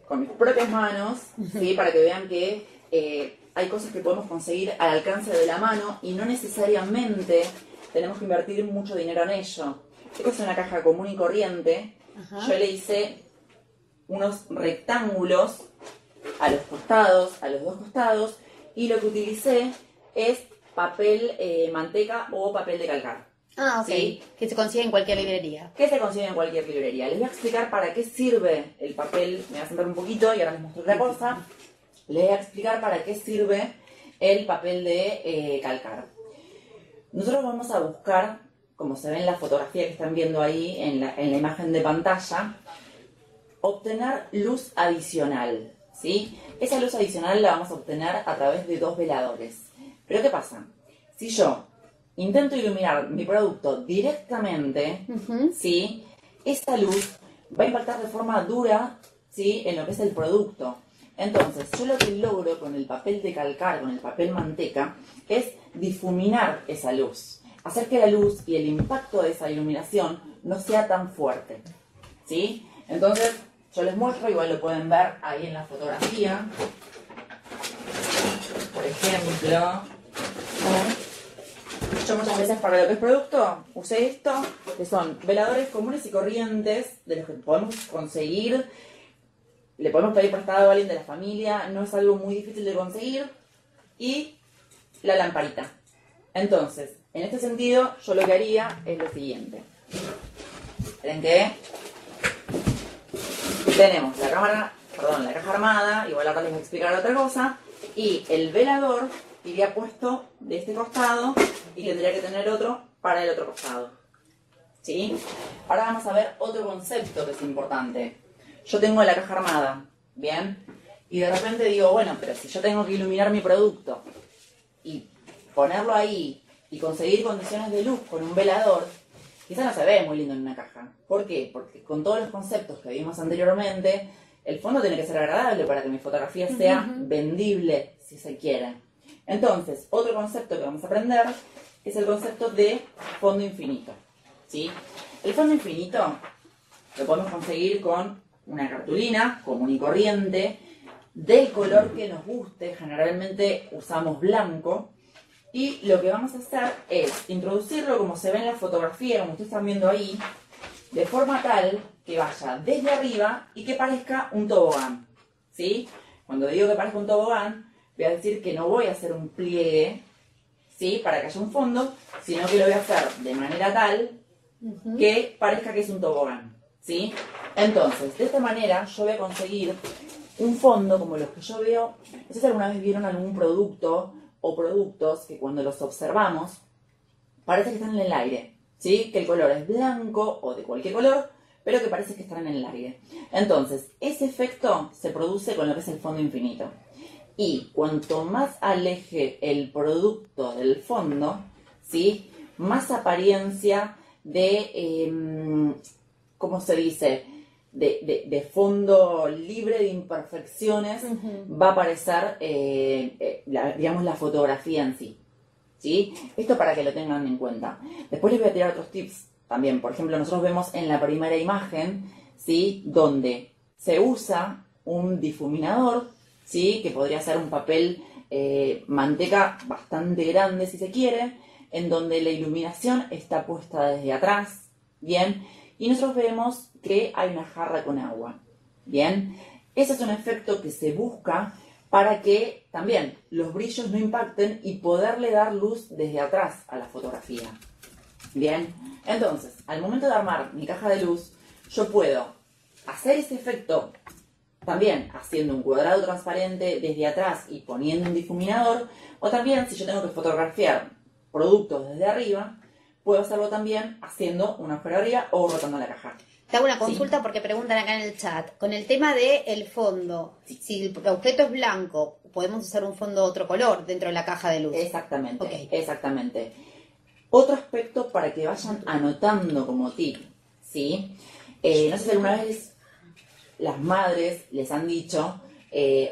con mis propias manos, ¿sí? Para que vean que hay cosas que podemos conseguir al alcance de la mano y no necesariamente tenemos que invertir mucho dinero en ello. Esta es una caja común y corriente. Yo le hice unos rectángulos a los costados, a los dos costados, y lo que utilicé es papel manteca o papel de calcar. Ah, ok. ¿Sí? Que se consigue en cualquier librería. Que se consigue en cualquier librería. Les voy a explicar para qué sirve el papel. Me voy a sentar un poquito y ahora les muestro otra cosa. Les voy a explicar para qué sirve el papel de calcar. Nosotros vamos a buscar, como se ve en la fotografía que están viendo ahí, en la imagen de pantalla, obtener luz adicional, ¿sí? Esa luz adicional la vamos a obtener a través de dos veladores. Pero ¿qué pasa? Si yo intento iluminar mi producto directamente, ¿sí? Esta luz va a impactar de forma dura, ¿sí? En lo que es el producto. Entonces, yo lo que logro con el papel de calcar, con el papel manteca, es difuminar esa luz. Hacer que la luz y el impacto de esa iluminación no sea tan fuerte, ¿sí? Entonces, yo les muestro, igual lo pueden ver ahí en la fotografía. Por ejemplo, yo muchas veces para lo que es producto usé esto, que son veladores comunes y corrientes, de los que podemos conseguir, le podemos pedir prestado a alguien de la familia, no es algo muy difícil de conseguir, y la lamparita. Entonces, en este sentido, yo lo que haría es lo siguiente. Esperen que tenemos la caja armada, igual ahora les voy a explicar otra cosa, y el velador iría puesto de este costado y tendría que tener otro para el otro costado. ¿Sí? Ahora vamos a ver otro concepto que es importante. Yo tengo la caja armada, ¿bien? Y de repente digo, bueno, pero si yo tengo que iluminar mi producto y ponerlo ahí y conseguir condiciones de luz con un velador, quizá no se ve muy lindo en una caja. ¿Por qué? Porque con todos los conceptos que vimos anteriormente, el fondo tiene que ser agradable para que mi fotografía sea vendible, si se quiere. Entonces, otro concepto que vamos a aprender es el concepto de fondo infinito, ¿sí? El fondo infinito lo podemos conseguir con una cartulina común y corriente, del color que nos guste, generalmente usamos blanco, y lo que vamos a hacer es introducirlo como se ve en la fotografía, como ustedes están viendo ahí, de forma tal que vaya desde arriba y que parezca un tobogán, ¿sí? Cuando digo que parezca un tobogán, voy a decir que no voy a hacer un pliegue, ¿sí? Para que haya un fondo, sino que lo voy a hacer de manera tal que parezca que es un tobogán, ¿sí? Entonces, de esta manera yo voy a conseguir un fondo como los que yo veo. No sé si alguna vez vieron algún producto o productos que cuando los observamos parece que están en el aire, ¿sí? Que el color es blanco o de cualquier color, pero que parece que están en el aire. Entonces, ese efecto se produce con lo que es el fondo infinito. Y cuanto más aleje el producto del fondo, ¿sí? Más apariencia de, ¿cómo se dice? De fondo libre de imperfecciones va a aparecer, digamos, la fotografía en sí, ¿sí? Esto para que lo tengan en cuenta. Después les voy a tirar otros tips también. Por ejemplo, nosotros vemos en la primera imagen, ¿sí? Donde se usa un difuminador, ¿sí? Que podría ser un papel manteca bastante grande si se quiere, en donde la iluminación está puesta desde atrás, ¿bien? Y nosotros vemos que hay una jarra con agua, ¿bien? Ese es un efecto que se busca para que también los brillos no impacten y poderle dar luz desde atrás a la fotografía, ¿bien? Entonces, al momento de armar mi caja de luz, yo puedo hacer ese efecto también haciendo un cuadrado transparente desde atrás y poniendo un difuminador, o también si yo tengo que fotografiar productos desde arriba, puedo hacerlo también haciendo un agujero arriba o rotando la caja. Te hago una consulta porque preguntan acá en el chat. Con el tema del fondo, si el objeto es blanco, podemos usar un fondo de otro color dentro de la caja de luz. Exactamente, Okay. Exactamente. Otro aspecto para que vayan anotando como tip, ¿sí? No sé si alguna vez las madres les han dicho,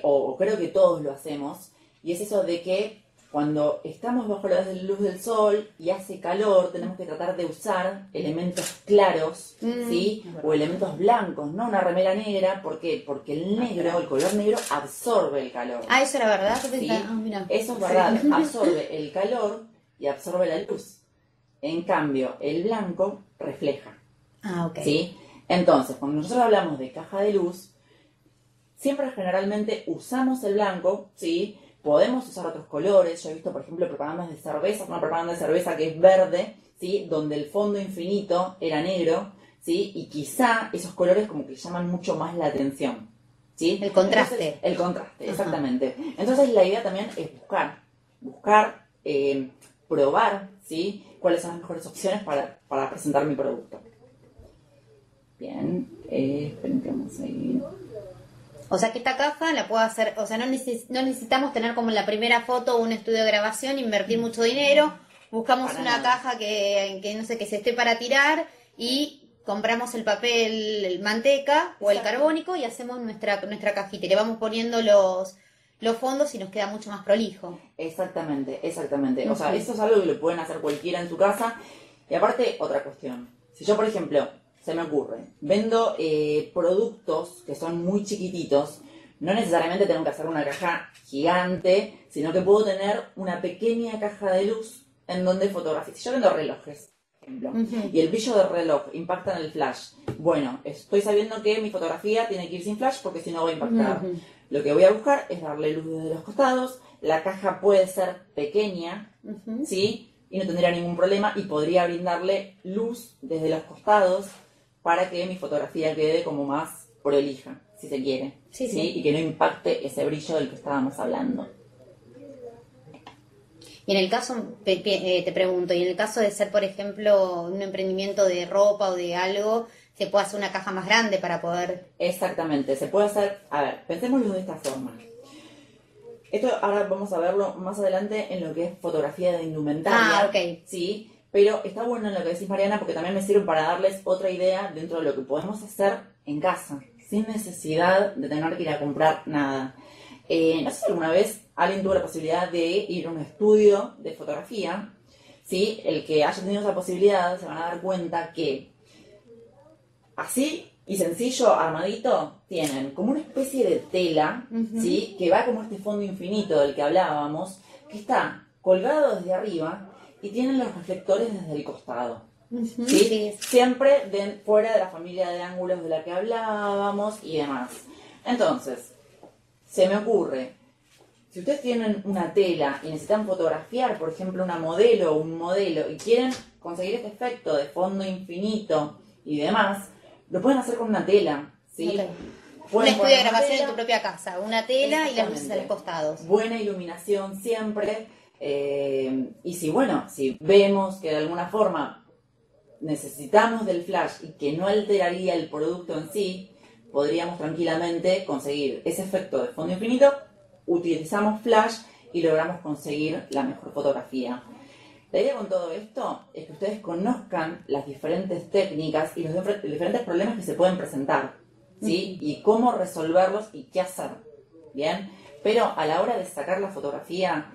o creo que todos lo hacemos, y es eso de que cuando estamos bajo la luz del sol y hace calor, tenemos que tratar de usar elementos claros, ¿sí? O elementos blancos, no una remera negra. ¿Por qué? Porque el negro, el color negro, absorbe el calor. Ah, ¿eso era verdad? ¿Sí? Mira. Eso es verdad, absorbe el calor y absorbe la luz. En cambio, el blanco refleja. Ah, ok. ¿Sí? Entonces, cuando nosotros hablamos de caja de luz, siempre generalmente usamos el blanco, ¿sí? Podemos usar otros colores. Yo he visto, por ejemplo, propagandas de cerveza, una propaganda de cerveza que es verde, ¿sí? Donde el fondo infinito era negro, ¿sí? Y quizá esos colores como que llaman mucho más la atención, ¿sí? El contraste. Entonces, el contraste, exactamente. Entonces la idea también es buscar, probar, ¿sí? Cuáles son las mejores opciones para presentar mi producto. Bien, esperen que vamos a ir. O sea que esta caja la puedo hacer, o sea, no necesitamos tener como en la primera foto un estudio de grabación, invertir mucho dinero, buscamos Para una nada. caja que no sé, que se esté para tirar y compramos el papel el manteca o el Exacto. carbónico y hacemos nuestra cajita y le vamos poniendo los fondos y nos queda mucho más prolijo. Exactamente. O sea, eso es algo que lo pueden hacer cualquiera en su casa. Y aparte, otra cuestión. Si yo, por ejemplo, se me ocurre, vendo productos que son muy chiquititos, no necesariamente tengo que hacer una caja gigante, sino que puedo tener una pequeña caja de luz en donde fotografío. Si yo vendo relojes, por ejemplo, y el brillo del reloj impacta en el flash, bueno, estoy sabiendo que mi fotografía tiene que ir sin flash porque si no va a impactar. Lo que voy a buscar es darle luz desde los costados. La caja puede ser pequeña, ¿sí? Y no tendría ningún problema y podría brindarle luz desde los costados para que mi fotografía quede como más prolija, si se quiere. Sí. Y que no impacte ese brillo del que estábamos hablando. Y en el caso, te pregunto, y en el caso de ser, por ejemplo, un emprendimiento de ropa o de algo, ¿se puede hacer una caja más grande para poder...? Exactamente, se puede hacer, a ver, pensémoslo de esta forma. Esto ahora vamos a verlo más adelante en lo que es fotografía de indumentaria. Ah, ok. Sí, pero está bueno en lo que decís, Mariana, porque también me sirve para darles otra idea dentro de lo que podemos hacer en casa, sin necesidad de tener que ir a comprar nada. No sé si alguna vez alguien tuvo la posibilidad de ir a un estudio de fotografía. ¿Sí? El que haya tenido esa posibilidad se van a dar cuenta que así y sencillo, armadito, tienen como una especie de tela, ¿sí? Que va como este fondo infinito del que hablábamos, que está colgado desde arriba y tienen los reflectores desde el costado. ¿Sí? Sí. Siempre fuera de la familia de ángulos de la que hablábamos y demás. Entonces, se me ocurre, si ustedes tienen una tela y necesitan fotografiar, por ejemplo, una modelo o un modelo, y quieren conseguir este efecto de fondo infinito y demás, lo pueden hacer con una tela, ¿sí? Okay. Un Pueden estudio de poner una grabación tela, en tu propia casa, una tela y las luces a los exactamente. costados. Buena iluminación siempre. Y si, bueno, si vemos que de alguna forma necesitamos del flash y que no alteraría el producto en sí, podríamos tranquilamente conseguir ese efecto de fondo infinito, utilizamos flash y logramos conseguir la mejor fotografía. La idea con todo esto es que ustedes conozcan las diferentes técnicas y los diferentes problemas que se pueden presentar, ¿sí? Y cómo resolverlos y qué hacer, ¿bien? Pero a la hora de sacar la fotografía,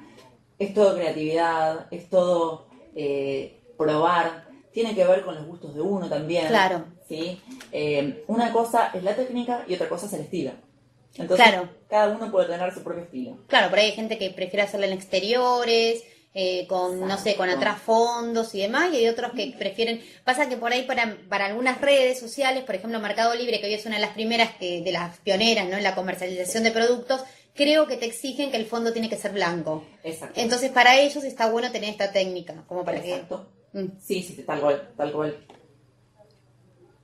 es todo creatividad, es todo probar, tiene que ver con los gustos de uno también. Claro. ¿Sí? Una cosa es la técnica y otra cosa es el estilo. Entonces, Claro. cada uno puede tener su propio estilo. Claro, por ahí hay gente que prefiere hacerlo en exteriores, con, no sé, con atrás fondos y demás, y hay otros que prefieren... Pasa que por ahí para algunas redes sociales, por ejemplo Mercado Libre, que hoy es una de las primeras, de las pioneras, ¿no?, en la comercialización de productos, creo que te exigen que el fondo tiene que ser blanco. Exacto. Entonces para ellos está bueno tener esta técnica, como para Exacto. que... Sí, sí, tal cual, tal cual.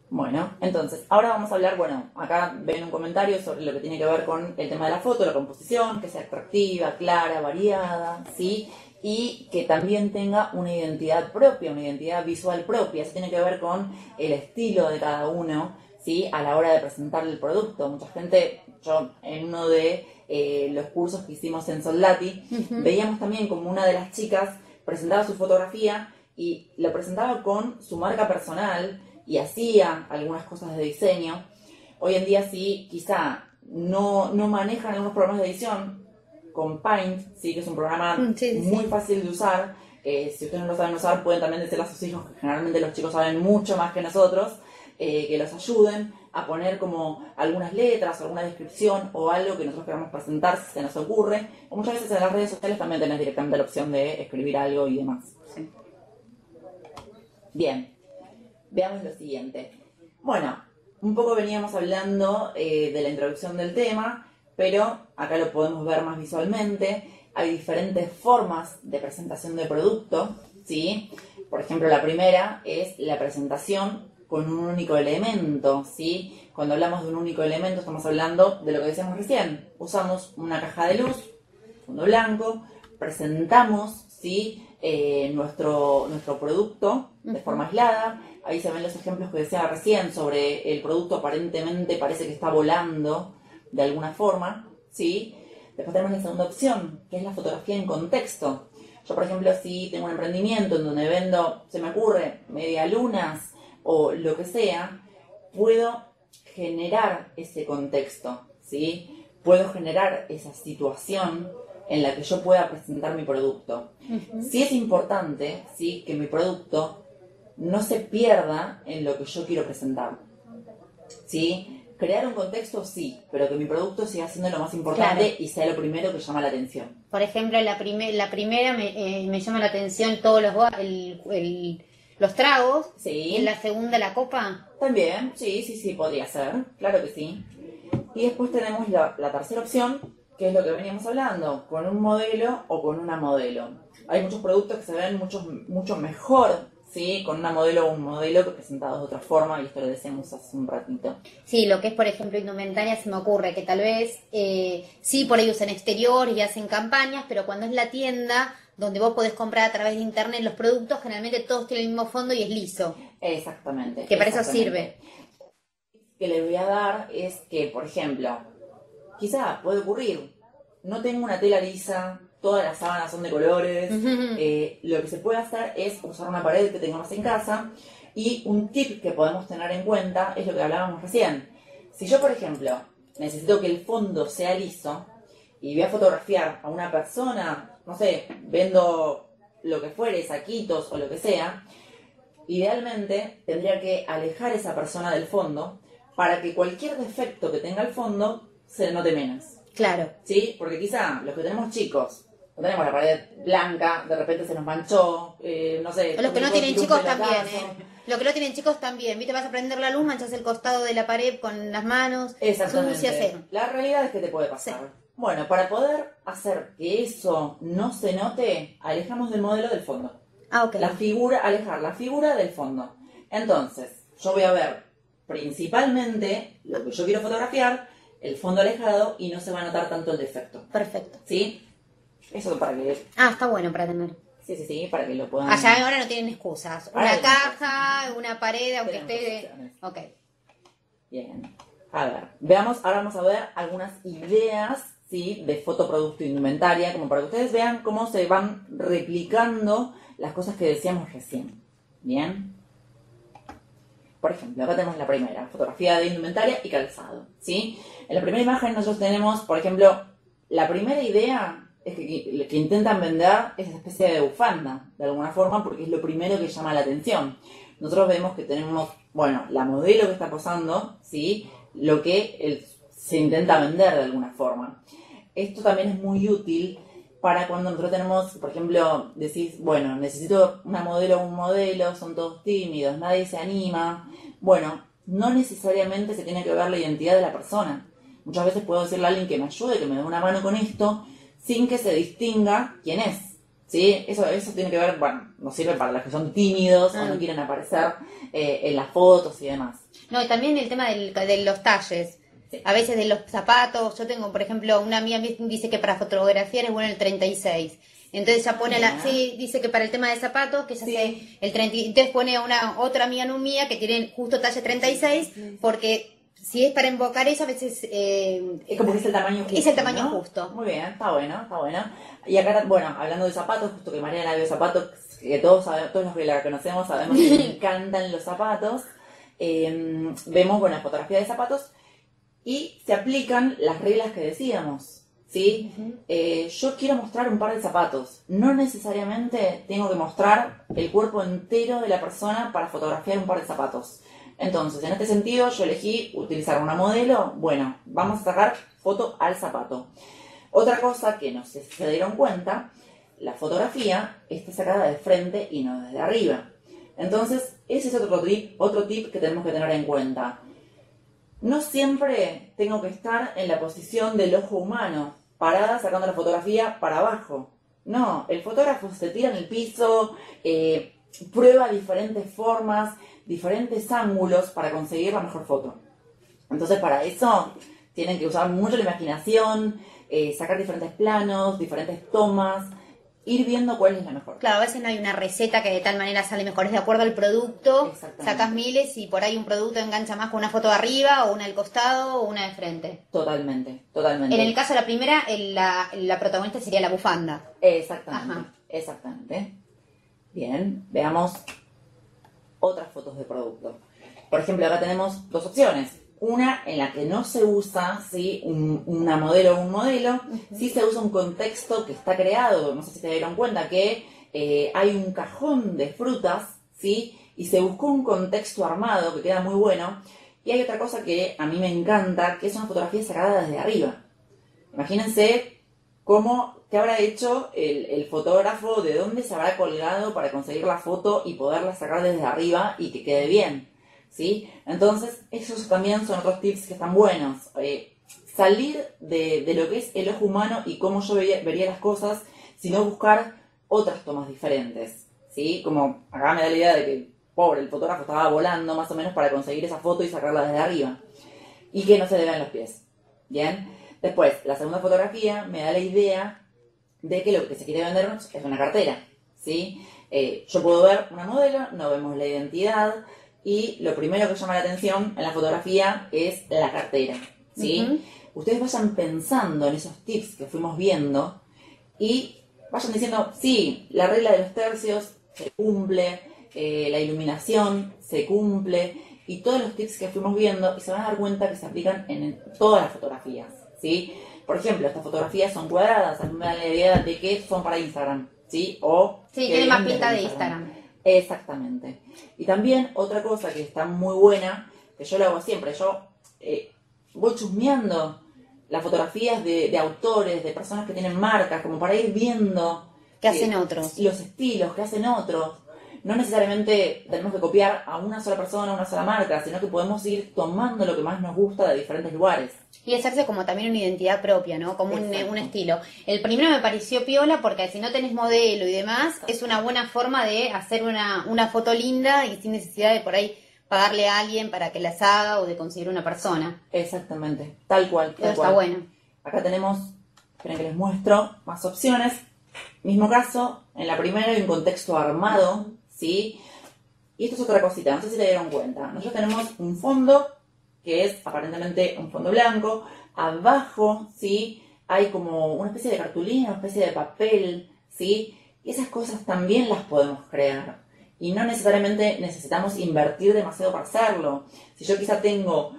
Bueno, entonces, ahora vamos a hablar, bueno, acá ven un comentario sobre lo que tiene que ver con el tema de la foto, la composición, que sea atractiva, clara, variada, ¿sí? Y que también tenga una identidad propia, una identidad visual propia. Eso tiene que ver con el estilo de cada uno, ¿sí? A la hora de presentar el producto. Mucha gente, yo en uno de los cursos que hicimos en Soldati, veíamos también como una de las chicas presentaba su fotografía y lo presentaba con su marca personal y hacía algunas cosas de diseño. Hoy en día sí, quizá no manejan algunos programas de edición con Paint, sí, que es un programa muy fácil de usar. Si ustedes no lo saben usar, pueden también decirle a sus hijos, que generalmente los chicos saben mucho más que nosotros, que los ayuden a poner como algunas letras o alguna descripción o algo que nosotros queramos presentar si se nos ocurre. O muchas veces en las redes sociales también tenés directamente la opción de escribir algo y demás. ¿Sí? Bien, veamos lo siguiente. Bueno, un poco veníamos hablando de la introducción del tema, pero acá lo podemos ver más visualmente. Hay diferentes formas de presentación de producto, ¿sí? Por ejemplo, la primera es la presentación con un único elemento, ¿sí? Cuando hablamos de un único elemento estamos hablando de lo que decíamos recién. Usamos una caja de luz, fondo blanco, presentamos, ¿sí?, nuestro producto de forma aislada. Ahí se ven los ejemplos que decía recién sobre el producto aparentemente parece que está volando de alguna forma, ¿sí? Después tenemos la segunda opción, que es la fotografía en contexto. Yo, por ejemplo, si tengo un emprendimiento en donde vendo, se me ocurre, medialunas o lo que sea, puedo generar ese contexto, ¿sí? Puedo generar esa situación en la que yo pueda presentar mi producto. Sí es importante, ¿sí?, que mi producto no se pierda en lo que yo quiero presentar, ¿sí? Crear un contexto, sí, pero que mi producto siga siendo lo más importante y sea lo primero que llama la atención. Por ejemplo, la primera me llama la atención todos los tragos. Sí. Y en la segunda, la copa. También, sí, podría ser, claro que sí. Y después tenemos la tercera opción, que es lo que veníamos hablando, con un modelo o con una modelo. Hay muchos productos que se ven mucho mejor, ¿sí?, con una modelo o un modelo que presentados de otra forma, y esto lo decíamos hace un ratito. Sí, lo que es, por ejemplo, indumentaria, se me ocurre que tal vez sí, por ahí usan exterior y hacen campañas, pero cuando es la tienda, donde vos podés comprar a través de internet los productos, generalmente todos tienen el mismo fondo y es liso. Exactamente. Que para eso exactamente. sirve. Que le voy a dar es que, por ejemplo, quizá puede ocurrir, no tengo una tela lisa, todas las sábanas son de colores, lo que se puede hacer es usar una pared que tengamos en casa, y un tip que podemos tener en cuenta es lo que hablábamos recién. Si yo, por ejemplo, necesito que el fondo sea liso y voy a fotografiar a una persona, no sé, vendo lo que fuere, saquitos o lo que sea, idealmente tendría que alejar a esa persona del fondo para que cualquier defecto que tenga el fondo se le note menos. Claro. ¿Sí? Porque quizá los que tenemos chicos, no tenemos la pared blanca, de repente se nos manchó, no sé. O los que no tienen un chicos pelotazo. también, Los que no tienen chicos también. Viste, vas a prender la luz, manchas el costado de la pared con las manos. Exactamente. Sucias, La realidad es que te puede pasar. Sí. Bueno, para poder hacer que eso no se note, alejamos del modelo del fondo. Ah, ok. Alejar la figura del fondo. Entonces, yo voy a ver principalmente lo que yo quiero fotografiar, el fondo alejado, y no se va a notar tanto el defecto. Perfecto. ¿Sí? Eso para que... Ah, está bueno para tener. Sí, para que lo puedan... Allá ahora no tienen excusas. Ahora Una caja, una pared, aunque tenemos esté... opciones. Ok. Bien. A ver, veamos, ahora vamos a ver algunas ideas, ¿sí?, de fotoproducto e indumentaria, como para que ustedes vean cómo se van replicando las cosas que decíamos recién. Bien. Por ejemplo, acá tenemos la primera, fotografía de indumentaria y calzado, ¿sí? En la primera imagen nosotros tenemos, por ejemplo, la primera idea es que intentan vender esa especie de bufanda, de alguna forma, porque es lo primero que llama la atención. Nosotros vemos que tenemos, bueno, la modelo que está posando, ¿sí?, lo que se intenta vender de alguna forma. Esto también es muy útil para cuando nosotros tenemos, por ejemplo, decís, bueno, necesito una modelo o un modelo, son todos tímidos, nadie se anima. Bueno, no necesariamente se tiene que ver la identidad de la persona. Muchas veces puedo decirle a alguien que me ayude, que me dé una mano con esto, sin que se distinga quién es. ¿Sí? Eso tiene que ver, bueno, nos sirve para los que son tímidos o no quieren aparecer en las fotos y demás. No, y también el tema de los talles. Sí. A veces de los zapatos, yo tengo, por ejemplo, una amiga dice que para fotografiar es bueno el 36. Entonces ya pone sí, dice que para el tema de zapatos, que ya sé el 30, entonces pone a otra amiga no mía que tiene justo talle 36, porque si es para invocar eso, a veces... es como que es el tamaño justo. Es el tamaño, ¿no?, justo. Muy bien, está bueno. Y acá, bueno, hablando de zapatos, justo que Mariana vio zapatos, que todos los que la conocemos sabemos que le encantan los zapatos. Vemos, bueno, fotografía de zapatos y se aplican las reglas que decíamos, ¿sí? Yo quiero mostrar un par de zapatos. No necesariamente tengo que mostrar el cuerpo entero de la persona para fotografiar un par de zapatos. Entonces, en este sentido, yo elegí utilizar una modelo. Bueno, vamos a sacar foto al zapato. Otra cosa que no sé si se dieron cuenta, la fotografía está sacada de frente y no desde arriba. Entonces, ese es otro tip que tenemos que tener en cuenta. No siempre tengo que estar en la posición del ojo humano, parada sacando la fotografía para abajo. No, el fotógrafo se tira en el piso, prueba diferentes formas, diferentes ángulos para conseguir la mejor foto. Entonces, para eso tienen que usar mucho la imaginación, sacar diferentes planos, diferentes tomas, ir viendo cuál es la mejor. Claro, a veces no hay una receta que de tal manera sale mejor, es de acuerdo al producto, sacas miles y por ahí un producto engancha más con una foto de arriba, o una del costado, o una de frente. Totalmente. En el caso de la primera, la protagonista sería la bufanda. Exactamente. Bien, veamos otras fotos de producto. Por ejemplo, acá tenemos dos opciones. Una en la que no se usa, ¿sí?, una modelo o un modelo, sí se usa un contexto que está creado. No sé si se dieron cuenta que hay un cajón de frutas, ¿sí?, y se buscó un contexto armado que queda muy bueno. Y hay otra cosa que a mí me encanta, que es una fotografía sacada desde arriba. Imagínense qué habrá hecho el fotógrafo, de dónde se habrá colgado para conseguir la foto y poderla sacar desde arriba y que quede bien, ¿sí? Entonces, esos también son otros tips que están buenos. Salir de lo que es el ojo humano y cómo yo vería las cosas, sino buscar otras tomas diferentes, ¿sí? Como acá me da la idea de que, pobre, el fotógrafo estaba volando más o menos para conseguir esa foto y sacarla desde arriba. Y que no se le vean los pies, ¿bien? Después, la segunda fotografía me da la idea de que lo que se quiere vender es una cartera, ¿sí? Yo puedo ver una modelo, no vemos la identidad y lo primero que llama la atención en la fotografía es la cartera, ¿sí? Ustedes vayan pensando en esos tips que fuimos viendo y vayan diciendo, sí, la regla de los tercios se cumple, la iluminación se cumple y todos los tips que fuimos viendo y se van a dar cuenta que se aplican en todas las fotografías, ¿sí? Por ejemplo, estas fotografías son cuadradas, a mí me da la idea de que son para Instagram, ¿sí? O Sí, que tiene más vienen pinta desde de Instagram. Exactamente. Y también otra cosa que está muy buena, que yo lo hago siempre, yo voy chusmeando las fotografías de autores, de personas que tienen marcas, como para ir viendo ¿Qué hacen otros? los estilos que hacen otros. No necesariamente tenemos que copiar a una sola persona, a una sola marca, sino que podemos ir tomando lo que más nos gusta de diferentes lugares. Y hacerse como también una identidad propia, ¿no? Como un estilo. El primero me pareció piola porque si no tenés modelo y demás, es una buena forma de hacer una foto linda y sin necesidad de por ahí pagarle a alguien para que las haga o de conseguir una persona. Exactamente, tal cual. Pero está bueno. Acá tenemos, esperen que les muestro, más opciones. Mismo caso, en la primera hay un contexto armado, ¿sí? Y esto es otra cosita, no sé si se dieron cuenta. Nosotros tenemos un fondo que es aparentemente un fondo blanco. Abajo, ¿sí? Hay como una especie de cartulina, una especie de papel, ¿sí? Y esas cosas también las podemos crear. Y no necesariamente necesitamos invertir demasiado para hacerlo. Si yo quizá tengo,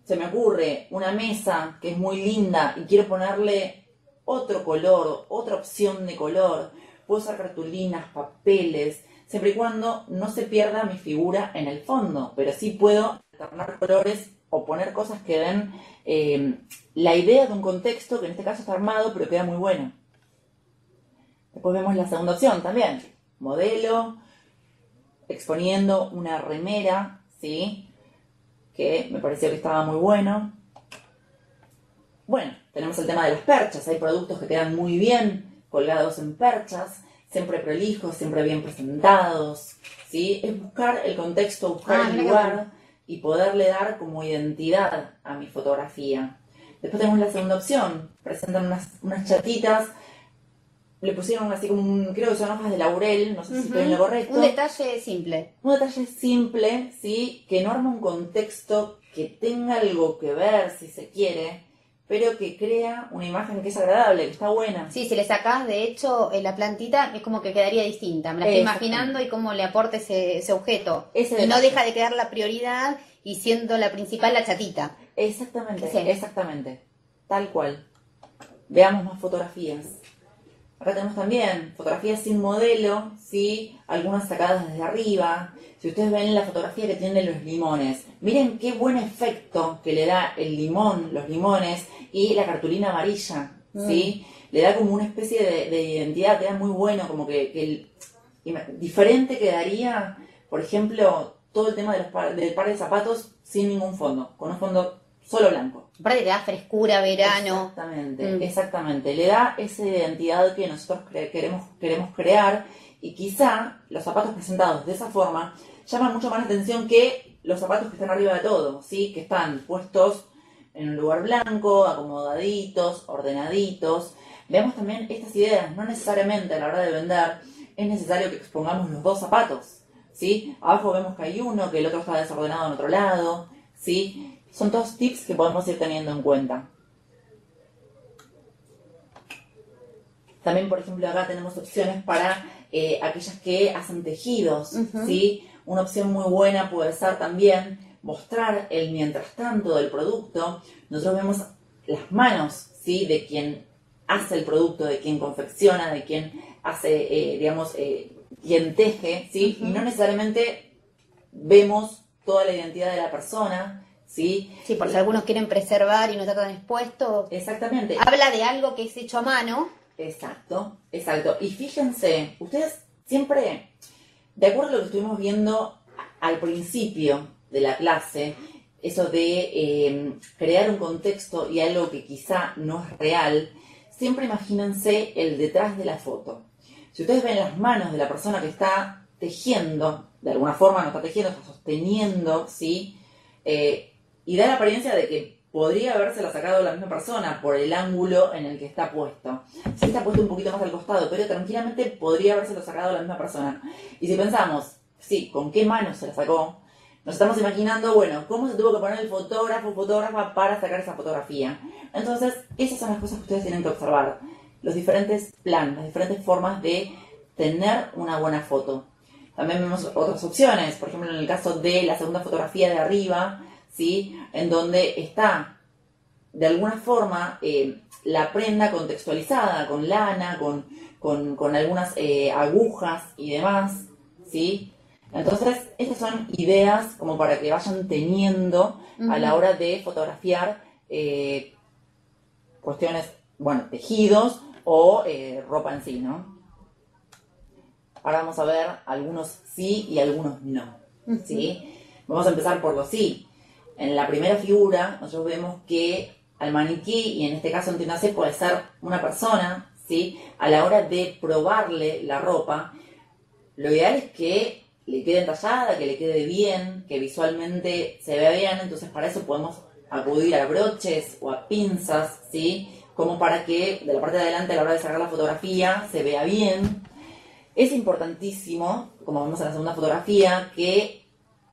se me ocurre, una mesa que es muy linda y quiero ponerle otro color, otra opción de color, puedo usar cartulinas, papeles, siempre y cuando no se pierda mi figura en el fondo, pero sí puedo alternar colores o poner cosas que den la idea de un contexto que en este caso está armado, pero queda muy bueno. Después vemos la segunda opción también, modelo, exponiendo una remera, ¿sí? Que me pareció que estaba muy bueno. Bueno, tenemos el tema de las perchas, hay productos que quedan muy bien colgados en perchas, siempre prolijos, siempre bien presentados, ¿sí? Es buscar el contexto, buscar el lugar y poderle dar como identidad a mi fotografía. Después tenemos la segunda opción, presentan unas chatitas, le pusieron así como, creo que son hojas de laurel, no sé si estoy en lo correcto. Un detalle simple. Un detalle simple, ¿sí? Que no arma un contexto que tenga algo que ver, si se quiere, pero que crea una imagen que es agradable, que está buena. Sí, si le sacás, de hecho, la plantita es como que quedaría distinta. Me la estoy imaginando y cómo le aporte ese objeto. Y no deja de quedar la prioridad y siendo la principal la chatita. Exactamente, Sí. exactamente. Tal cual. Veamos más fotografías. Acá tenemos también fotografías sin modelo, ¿sí? Algunas sacadas desde arriba. Si ustedes ven la fotografía que tienen los limones, miren qué buen efecto que le da el limón, los limones y la cartulina amarilla, ¿sí? Le da como una especie de identidad, queda muy bueno, como que diferente quedaría, por ejemplo, todo el tema del par de zapatos sin ningún fondo, con un fondo solo blanco. Aparte te da frescura, verano. Exactamente, exactamente. Le da esa identidad que nosotros queremos crear y quizá los zapatos presentados de esa forma llaman mucho más la atención que los zapatos que están arriba de todo, ¿sí? Que están puestos en un lugar blanco, acomodaditos, ordenaditos. Veamos también estas ideas. No necesariamente a la hora de vender es necesario que expongamos los dos zapatos, ¿sí? Abajo vemos que hay uno, que el otro está desordenado en otro lado, ¿sí? Son todos tips que podemos ir teniendo en cuenta. También, por ejemplo, acá tenemos opciones para aquellas que hacen tejidos, ¿sí? Una opción muy buena puede ser también mostrar el mientras tanto del producto. Nosotros vemos las manos, ¿sí? De quien hace el producto, de quien confecciona, de quien hace, quien teje, ¿sí? Y no necesariamente vemos toda la identidad de la persona, ¿sí? Sí, por si algunos quieren preservar y no estar tan expuestos. Exactamente. Habla de algo que es hecho a mano. Exacto, exacto. Y fíjense, ustedes siempre, de acuerdo a lo que estuvimos viendo al principio de la clase, eso de crear un contexto y algo que quizá no es real, siempre imagínense el detrás de la foto. Si ustedes ven las manos de la persona que está tejiendo, de alguna forma no está tejiendo, está sosteniendo, ¿sí? Y da la apariencia de que podría habérsela sacado la misma persona por el ángulo en el que está puesto. Sí está puesto un poquito más al costado, pero tranquilamente podría habérselo sacado la misma persona. Y si pensamos, sí, ¿con qué mano se la sacó? Nos estamos imaginando, bueno, cómo se tuvo que poner el fotógrafo o fotógrafa para sacar esa fotografía. Entonces, esas son las cosas que ustedes tienen que observar. Los diferentes planos, las diferentes formas de tener una buena foto. También vemos otras opciones, por ejemplo, en el caso de la segunda fotografía de arriba, ¿sí? En donde está, de alguna forma, la prenda contextualizada, con lana, con algunas agujas y demás, ¿sí? Entonces, estas son ideas como para que vayan teniendo a la hora de fotografiar cuestiones, bueno, tejidos o ropa en sí, ¿no? Ahora vamos a ver algunos sí y algunos no, ¿sí? Vamos a empezar por los sí. En la primera figura, nosotros vemos que al maniquí, y en este caso entiéndase, puede ser una persona, ¿sí? A la hora de probarle la ropa, lo ideal es que le quede entallada, que le quede bien, que visualmente se vea bien. Entonces para eso podemos acudir a broches o a pinzas, ¿sí? Como para que de la parte de adelante a la hora de sacar la fotografía se vea bien. Es importantísimo, como vemos en la segunda fotografía, que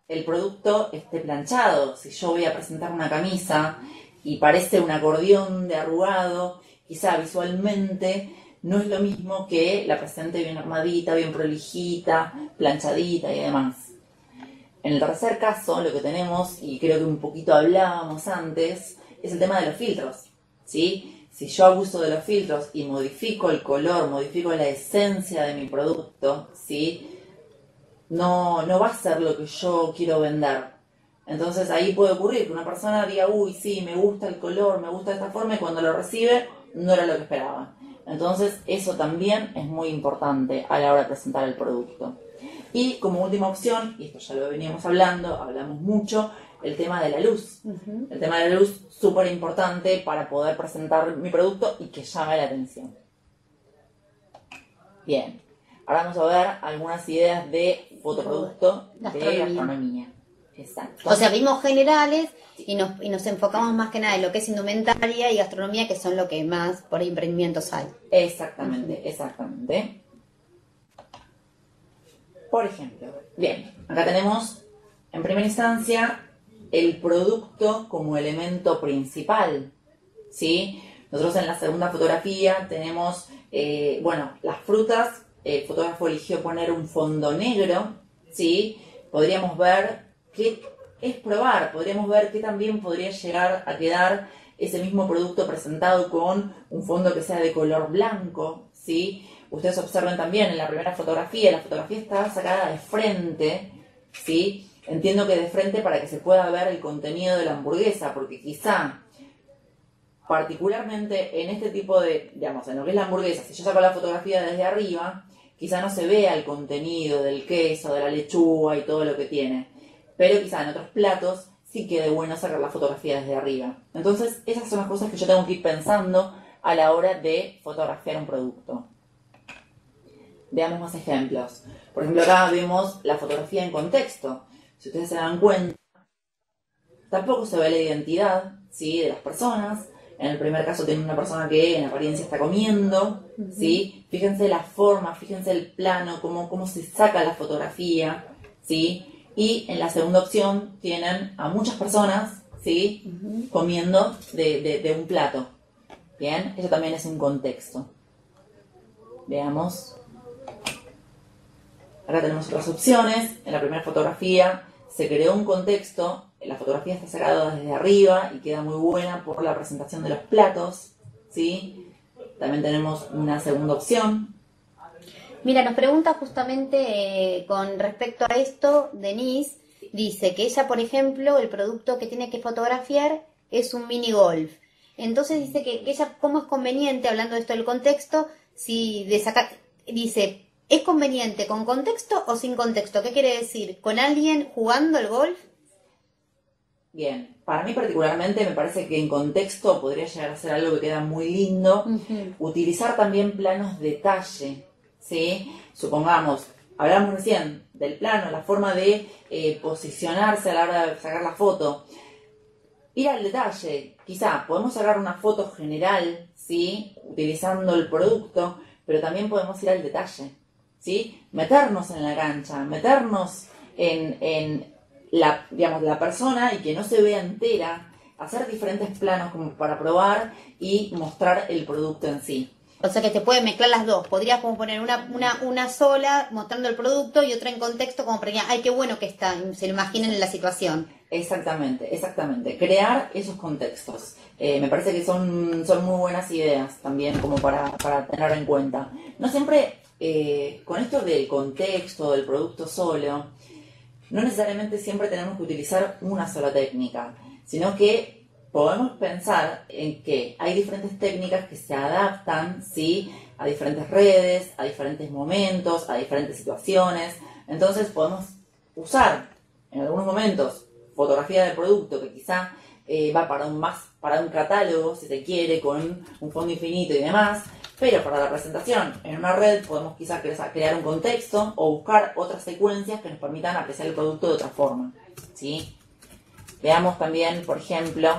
el producto esté planchado. Si yo voy a presentar una camisa y parece un acordeón de arrugado, quizá visualmente no es lo mismo que la presente bien armadita, bien prolijita, planchadita y demás. En el tercer caso, lo que tenemos, y creo que un poquito hablábamos antes, es el tema de los filtros, ¿sí? Si yo abuso de los filtros y modifico el color, modifico la esencia de mi producto, ¿sí? No va a ser lo que yo quiero vender. Entonces ahí puede ocurrir que una persona diga, uy, sí, me gusta el color, me gusta esta forma, y cuando lo recibe no era lo que esperaba. Entonces eso también es muy importante a la hora de presentar el producto. Y como última opción, y esto ya lo veníamos hablando, hablamos mucho, el tema de la luz. El tema de la luz, súper importante para poder presentar mi producto y que llame la atención. Bien, ahora vamos a ver algunas ideas de fotoproducto de gastronomía. Exacto. O sea, vimos generales y nos enfocamos más que nada en lo que es indumentaria y gastronomía, que son lo que más por emprendimientos hay. Exactamente, exactamente. Por ejemplo, bien, acá tenemos en primera instancia el producto como elemento principal, ¿sí? Nosotros en la segunda fotografía tenemos, bueno, las frutas. El fotógrafo eligió poner un fondo negro, ¿sí? Podríamos ver qué es probar, podríamos ver qué también podría llegar a quedar ese mismo producto presentado con un fondo que sea de color blanco, ¿sí? Ustedes observen también en la primera fotografía, la fotografía está sacada de frente, ¿sí? Entiendo que de frente para que se pueda ver el contenido de la hamburguesa, porque quizá, particularmente en este tipo de, digamos, en lo que es la hamburguesa, si yo saco la fotografía desde arriba, quizá no se vea el contenido del queso, de la lechuga y todo lo que tiene. Pero quizá en otros platos sí quede bueno sacar la fotografía desde arriba. Entonces, esas son las cosas que yo tengo que ir pensando a la hora de fotografiar un producto. Veamos más ejemplos. Por ejemplo, acá vemos la fotografía en contexto. Si ustedes se dan cuenta, tampoco se ve la identidad, ¿sí?, de las personas. En el primer caso tiene una persona que en apariencia está comiendo, ¿sí? Fíjense la forma, fíjense el plano, cómo se saca la fotografía, ¿sí? Y en la segunda opción tienen a muchas personas, ¿sí?, comiendo de un plato. Bien, eso también es un contexto. Veamos. Acá tenemos otras opciones. En la primera fotografía se creó un contexto. La fotografía está sacada desde arriba y queda muy buena por la presentación de los platos, ¿sí? También tenemos una segunda opción. Mira, nos pregunta justamente con respecto a esto, Denise, dice que ella, por ejemplo, el producto que tiene que fotografiar es un mini golf. Entonces dice que ella, ¿cómo es conveniente, hablando de esto del contexto, si de sacar, dice, ¿es conveniente con contexto o sin contexto? ¿Qué quiere decir? ¿Con alguien jugando el golf? Bien, para mí particularmente me parece que en contexto podría llegar a ser algo que queda muy lindo. Utilizar también planos detalle, ¿sí? Supongamos, hablamos recién del plano, la forma de posicionarse a la hora de sacar la foto. ir al detalle. Quizá podemos sacar una foto general, ¿sí? Utilizando el producto, pero también podemos ir al detalle, ¿sí? Meternos en la cancha, meternos en la, digamos, la persona y que no se vea entera, hacer diferentes planos como para probar y mostrar el producto en sí. O sea que te pueden mezclar las dos. Podrías como poner una sola mostrando el producto y otra en contexto como para que, ay, qué bueno que está, se lo imaginen en la situación. Exactamente, exactamente. Crear esos contextos. Me parece que son muy buenas ideas también como para tener en cuenta. No siempre, con esto del contexto, del producto solo, no necesariamente siempre tenemos que utilizar una sola técnica, sino que podemos pensar en que hay diferentes técnicas que se adaptan, ¿sí? A diferentes redes, a diferentes momentos, a diferentes situaciones. Entonces podemos usar en algunos momentos fotografía del producto que quizá va para un catálogo, si se quiere, con un fondo infinito y demás, pero para la presentación en una red podemos quizá crear un contexto o buscar otras secuencias que nos permitan apreciar el producto de otra forma, ¿sí? Veamos también, por ejemplo,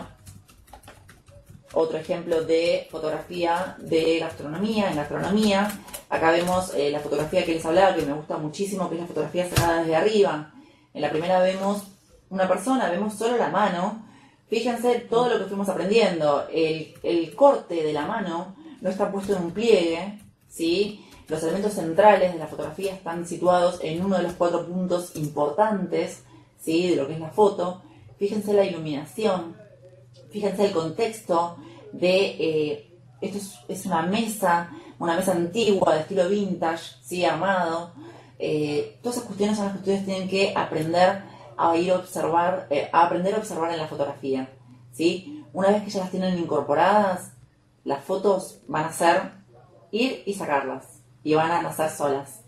otro ejemplo de fotografía de gastronomía. En gastronomía, acá vemos la fotografía que les hablaba, que me gusta muchísimo, que es la fotografía sacada desde arriba. En la primera vemos una persona, vemos solo la mano. Fíjense todo lo que fuimos aprendiendo. El corte de la mano no está puesto en un pliegue, ¿sí? Los elementos centrales de la fotografía están situados en uno de los 4 puntos importantes, ¿sí? De lo que es la foto. Fíjense la iluminación. Fíjense el contexto de, esto es una mesa antigua de estilo vintage, ¿sí? Armado. Todas esas cuestiones son las que ustedes tienen que aprender a ir a observar, a aprender a observar en la fotografía, ¿sí? Una vez que ya las tienen incorporadas, las fotos van a ser ir y sacarlas, y van a nacer solas.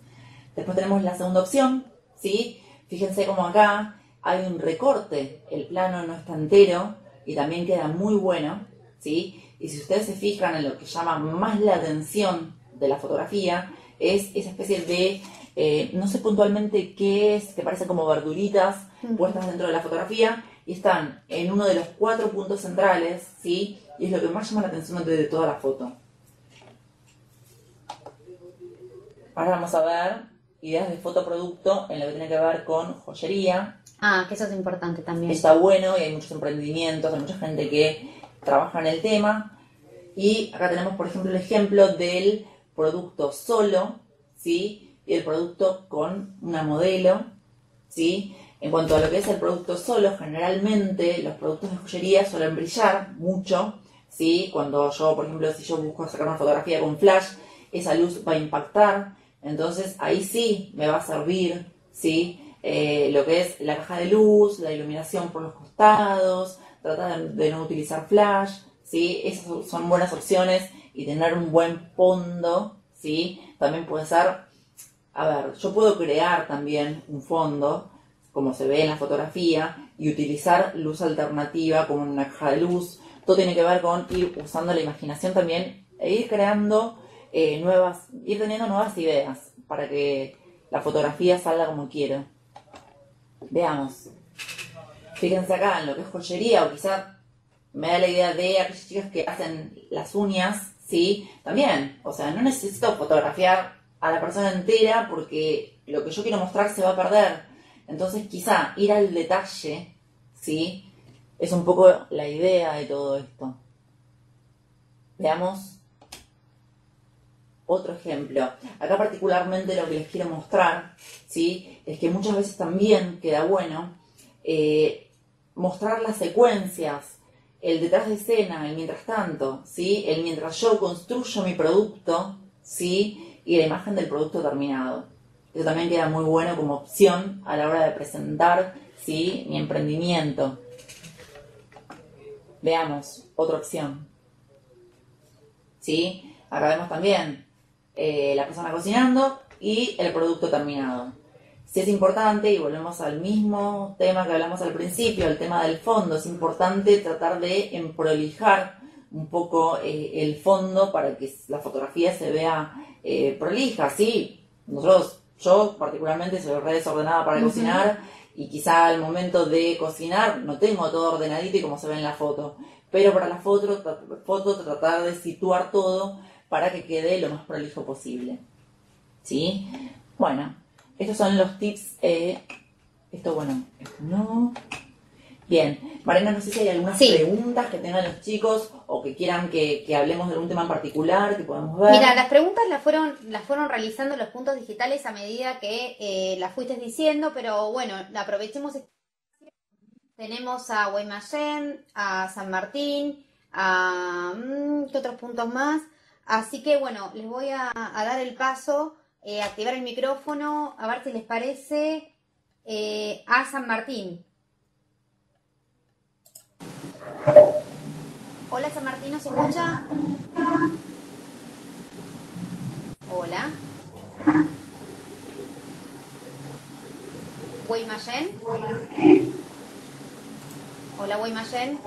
Después tenemos la segunda opción, ¿sí? Fíjense como acá hay un recorte, el plano no está entero, y también queda muy bueno, ¿sí? Y si ustedes se fijan en lo que llama más la atención de la fotografía, es esa especie de, no sé puntualmente qué es, que parecen como verduritas puestas dentro de la fotografía, y están en uno de los 4 puntos centrales, ¿sí? Y es lo que más llama la atención de toda la foto. Ahora vamos a ver ideas de fotoproducto en lo que tiene que ver con joyería. Ah, que eso es importante también. Está bueno y hay muchos emprendimientos, hay mucha gente que trabaja en el tema. Y acá tenemos, por ejemplo, el ejemplo del producto solo, ¿sí? Y el producto con una modelo, ¿sí? En cuanto a lo que es el producto solo, generalmente los productos de joyería suelen brillar mucho, ¿sí? Cuando yo, por ejemplo, si yo busco sacar una fotografía con flash, esa luz va a impactar, entonces ahí sí me va a servir, ¿sí? Lo que es la caja de luz, la iluminación por los costados, tratar de no utilizar flash, ¿sí? Esas son buenas opciones, y tener un buen fondo, ¿sí? También puede ser, a ver, yo puedo crear también un fondo, como se ve en la fotografía, y utilizar luz alternativa como en una caja de luz. Todo tiene que ver con ir usando la imaginación también e ir creando ir teniendo nuevas ideas para que la fotografía salga como quiero. Veamos. Fíjense acá en lo que es joyería, o quizá me da la idea de aquellas chicas que hacen las uñas, ¿sí? También, o sea, no necesito fotografiar a la persona entera porque lo que yo quiero mostrar se va a perder. Entonces quizá ir al detalle, ¿sí? Es un poco la idea de todo esto. Veamos otro ejemplo. Acá particularmente lo que les quiero mostrar, ¿sí? Es que muchas veces también queda bueno mostrar las secuencias, el detrás de escena, el mientras tanto, ¿sí? El mientras yo construyo mi producto, ¿sí? Y la imagen del producto terminado. Eso también queda muy bueno como opción a la hora de presentar, ¿sí? Mi emprendimiento. Veamos otra opción, ¿sí? Acá vemos también la persona cocinando y el producto terminado. Sí es importante, y volvemos al mismo tema que hablamos al principio, el tema del fondo. Es importante tratar de emprolijar un poco el fondo para que la fotografía se vea prolija, ¿sí? Yo particularmente soy re desordenada para cocinar y quizá al momento de cocinar no tengo todo ordenadito y como se ve en la foto. Pero para la foto tratar de situar todo para que quede lo más prolijo posible. ¿Sí? Bueno, estos son los tips. Esto no. Bien, Mariana, no sé si hay algunas preguntas que tengan los chicos o que quieran que hablemos de algún tema en particular que podamos ver. Mira, las preguntas las fueron realizando los puntos digitales a medida que las fuiste diciendo, pero bueno, aprovechemos. Tenemos a Guaymallén, a San Martín, ¿qué otros puntos más? Así que bueno, les voy a dar el paso, activar el micrófono, a ver si les parece, a San Martín. Hola San Martín, ¿nos escucha? Hola. Guaymallén. Hola Guaymallén.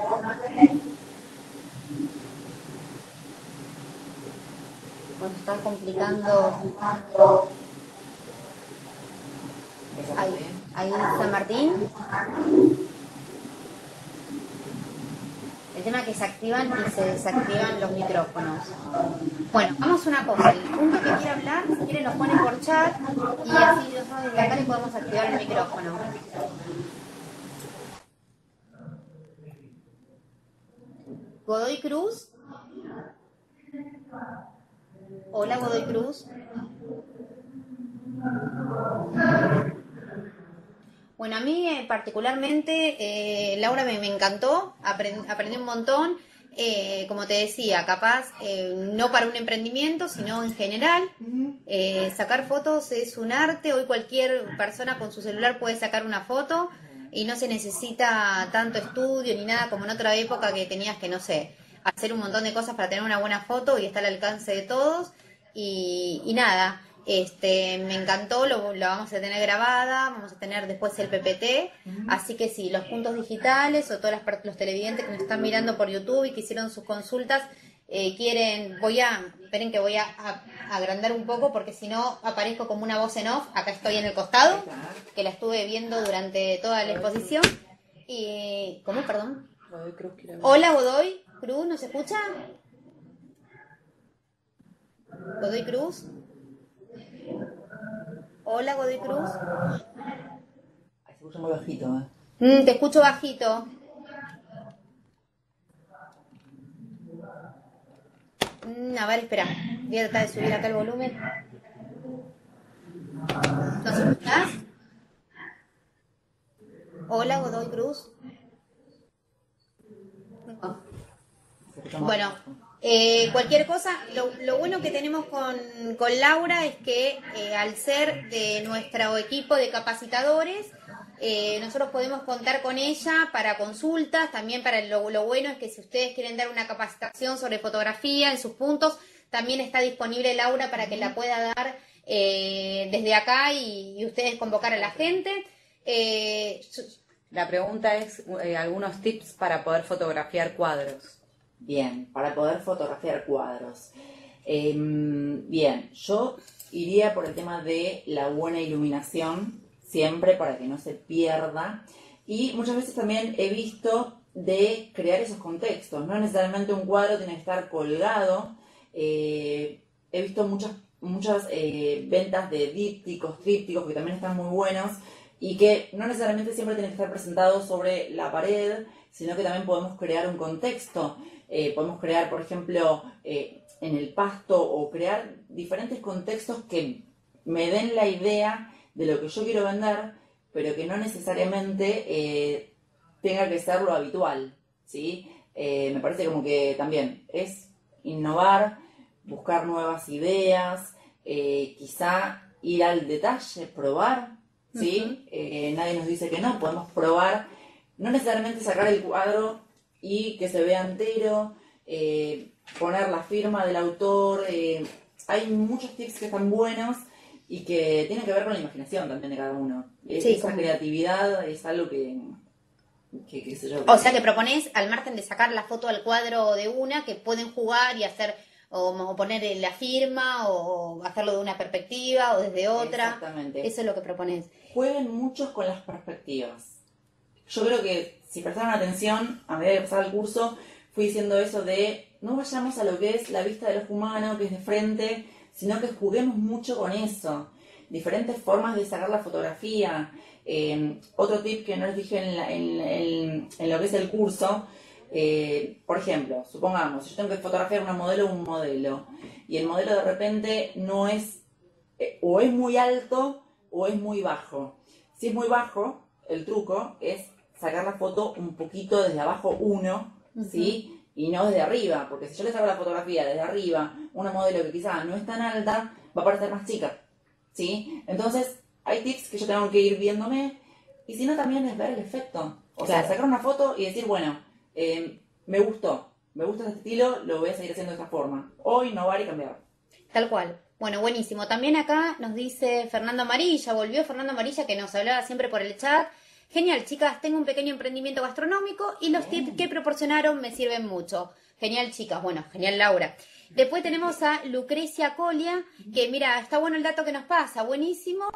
Bueno, está complicando. Ahí San Martín. El tema es que se activan y se desactivan los micrófonos. Bueno, vamos a una cosa. El punto que quiera hablar, si quiere nos pone por chat y así nosotros desde acá le podemos activar el micrófono. Godoy Cruz. Hola Godoy Cruz. Bueno, a mí particularmente, Laura, me encantó, aprendí un montón, como te decía, capaz, no para un emprendimiento, sino en general. Sacar fotos es un arte, hoy cualquier persona con su celular puede sacar una foto y no se necesita tanto estudio ni nada como en otra época que tenías que, no sé, hacer un montón de cosas para tener una buena foto y está al alcance de todos y nada. Me encantó, lo vamos a tener grabada, vamos a tener después el PPT, así que sí, los puntos digitales o todos los televidentes que nos están mirando por YouTube y que hicieron sus consultas, esperen que voy a agrandar un poco porque si no aparezco como una voz en off, acá estoy en el costado, que la estuve viendo durante toda la exposición. Y, ¿cómo? Perdón. Hola Godoy Cruz, ¿nos escucha? Godoy Cruz. Hola, Godoy Cruz. Se escucha muy bajito, Te escucho bajito. A ver, espera. Voy a tratar de subir acá el volumen. ¿Nos escuchás? Hola, Godoy Cruz. No. Bueno. Cualquier cosa, lo bueno que tenemos con Laura es que al ser de nuestro equipo de capacitadores, nosotros podemos contar con ella para consultas, también para lo bueno es que si ustedes quieren dar una capacitación sobre fotografía en sus puntos, también está disponible Laura para que la pueda dar desde acá y ustedes convocar a la gente. La pregunta es algunos tips para poder fotografiar cuadros. Bien, para poder fotografiar cuadros. Bien, yo iría por el tema de la buena iluminación, siempre para que no se pierda. Y muchas veces también he visto de crear esos contextos. No necesariamente un cuadro tiene que estar colgado. He visto muchas ventas de dípticos, trípticos, que también están muy buenos y que no necesariamente siempre tienen que estar presentados sobre la pared, sino que también podemos crear un contexto. Podemos crear, por ejemplo, en el pasto o crear diferentes contextos que me den la idea de lo que yo quiero vender, pero que no necesariamente tenga que ser lo habitual, ¿sí? Me parece como que también es innovar, buscar nuevas ideas, quizá ir al detalle, probar, ¿sí? Nadie nos dice que no, podemos probar, no necesariamente sacar el cuadro y que se vea entero, poner la firma del autor. Hay muchos tips que están buenos y que tienen que ver con la imaginación también de cada uno. Esa creatividad es algo que qué sé yo. O sea que proponés, al margen de sacar la foto al cuadro de una, que pueden jugar y hacer o poner la firma, o hacerlo de una perspectiva o desde otra. Exactamente. Eso es lo que propones. Jueguen muchos con las perspectivas. Yo creo que si prestaron atención, a medida que pasaba el curso, fui diciendo eso de no vayamos a lo que es la vista del ojo humano, que es de frente, sino que juguemos mucho con eso. Diferentes formas de sacar la fotografía. Otro tip que no les dije en lo que es el curso, por ejemplo, supongamos, yo tengo que fotografiar una modelo o un modelo, y el modelo de repente no es, o es muy alto o es muy bajo. Si es muy bajo, el truco es sacar la foto un poquito desde abajo ¿sí? Y no desde arriba, porque si yo le saco la fotografía desde arriba, una modelo que quizás no es tan alta, va a parecer más chica, ¿sí? Entonces, hay tips que yo tengo que ir viéndome, y si no también es ver el efecto. O sea, sacar una foto y decir, bueno, me gustó este estilo, lo voy a seguir haciendo de esta forma. O innovar y cambiar. Tal cual. Bueno, buenísimo. También acá nos dice Fernando Amarilla, volvió Fernando Amarilla, que nos hablaba siempre por el chat. Genial, chicas, tengo un pequeño emprendimiento gastronómico y los tips que proporcionaron me sirven mucho. Genial, chicas. Bueno, genial, Laura. Después tenemos a Lucrecia Colia, que mira, está bueno el dato que nos pasa, buenísimo.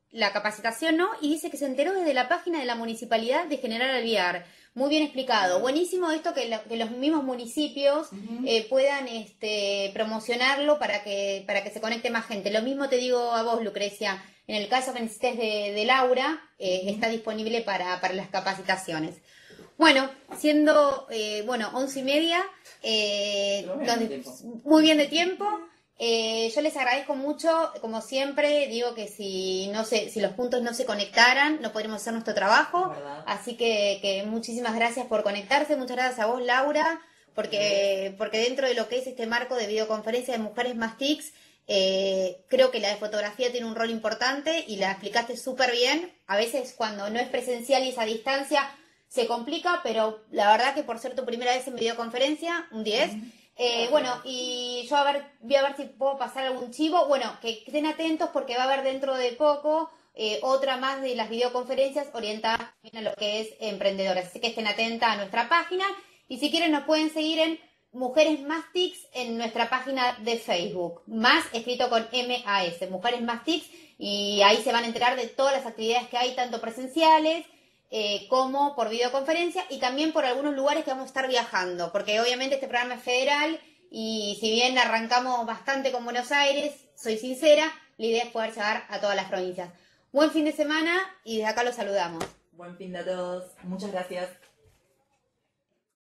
La capacitación, ¿no? Y dice que se enteró desde la página de la Municipalidad de General Alvear. Muy bien explicado. Buenísimo esto que los mismos municipios puedan promocionarlo para que se conecte más gente. Lo mismo te digo a vos, Lucrecia. En el caso que necesites de Laura, está disponible para las capacitaciones. Bueno, siendo 11:30, muy bien de tiempo. Yo les agradezco mucho, como siempre, digo que si los puntos no se conectaran, no podríamos hacer nuestro trabajo, así que muchísimas gracias por conectarse, muchas gracias a vos, Laura, porque dentro de lo que es este marco de videoconferencia de Mujeres Más TICs, creo que la de fotografía tiene un rol importante y la explicaste súper bien. A veces cuando no es presencial y es a distancia se complica, pero la verdad que por ser tu primera vez en videoconferencia, un 10. Bueno, y yo voy a ver si puedo pasar algún chivo. Bueno, que estén atentos porque va a haber dentro de poco otra más de las videoconferencias orientadas a lo que es emprendedoras. Así que estén atentas a nuestra página. Y si quieren nos pueden seguir en Mujeres Más TICs en nuestra página de Facebook. Más escrito con MAS, Mujeres Más TICs. Y ahí se van a enterar de todas las actividades que hay, tanto presenciales como por videoconferencia y también por algunos lugares que vamos a estar viajando, porque obviamente este programa es federal y si bien arrancamos bastante con Buenos Aires, soy sincera, la idea es poder llegar a todas las provincias. Buen fin de semana y desde acá los saludamos. Buen fin de a todos. Muchas gracias.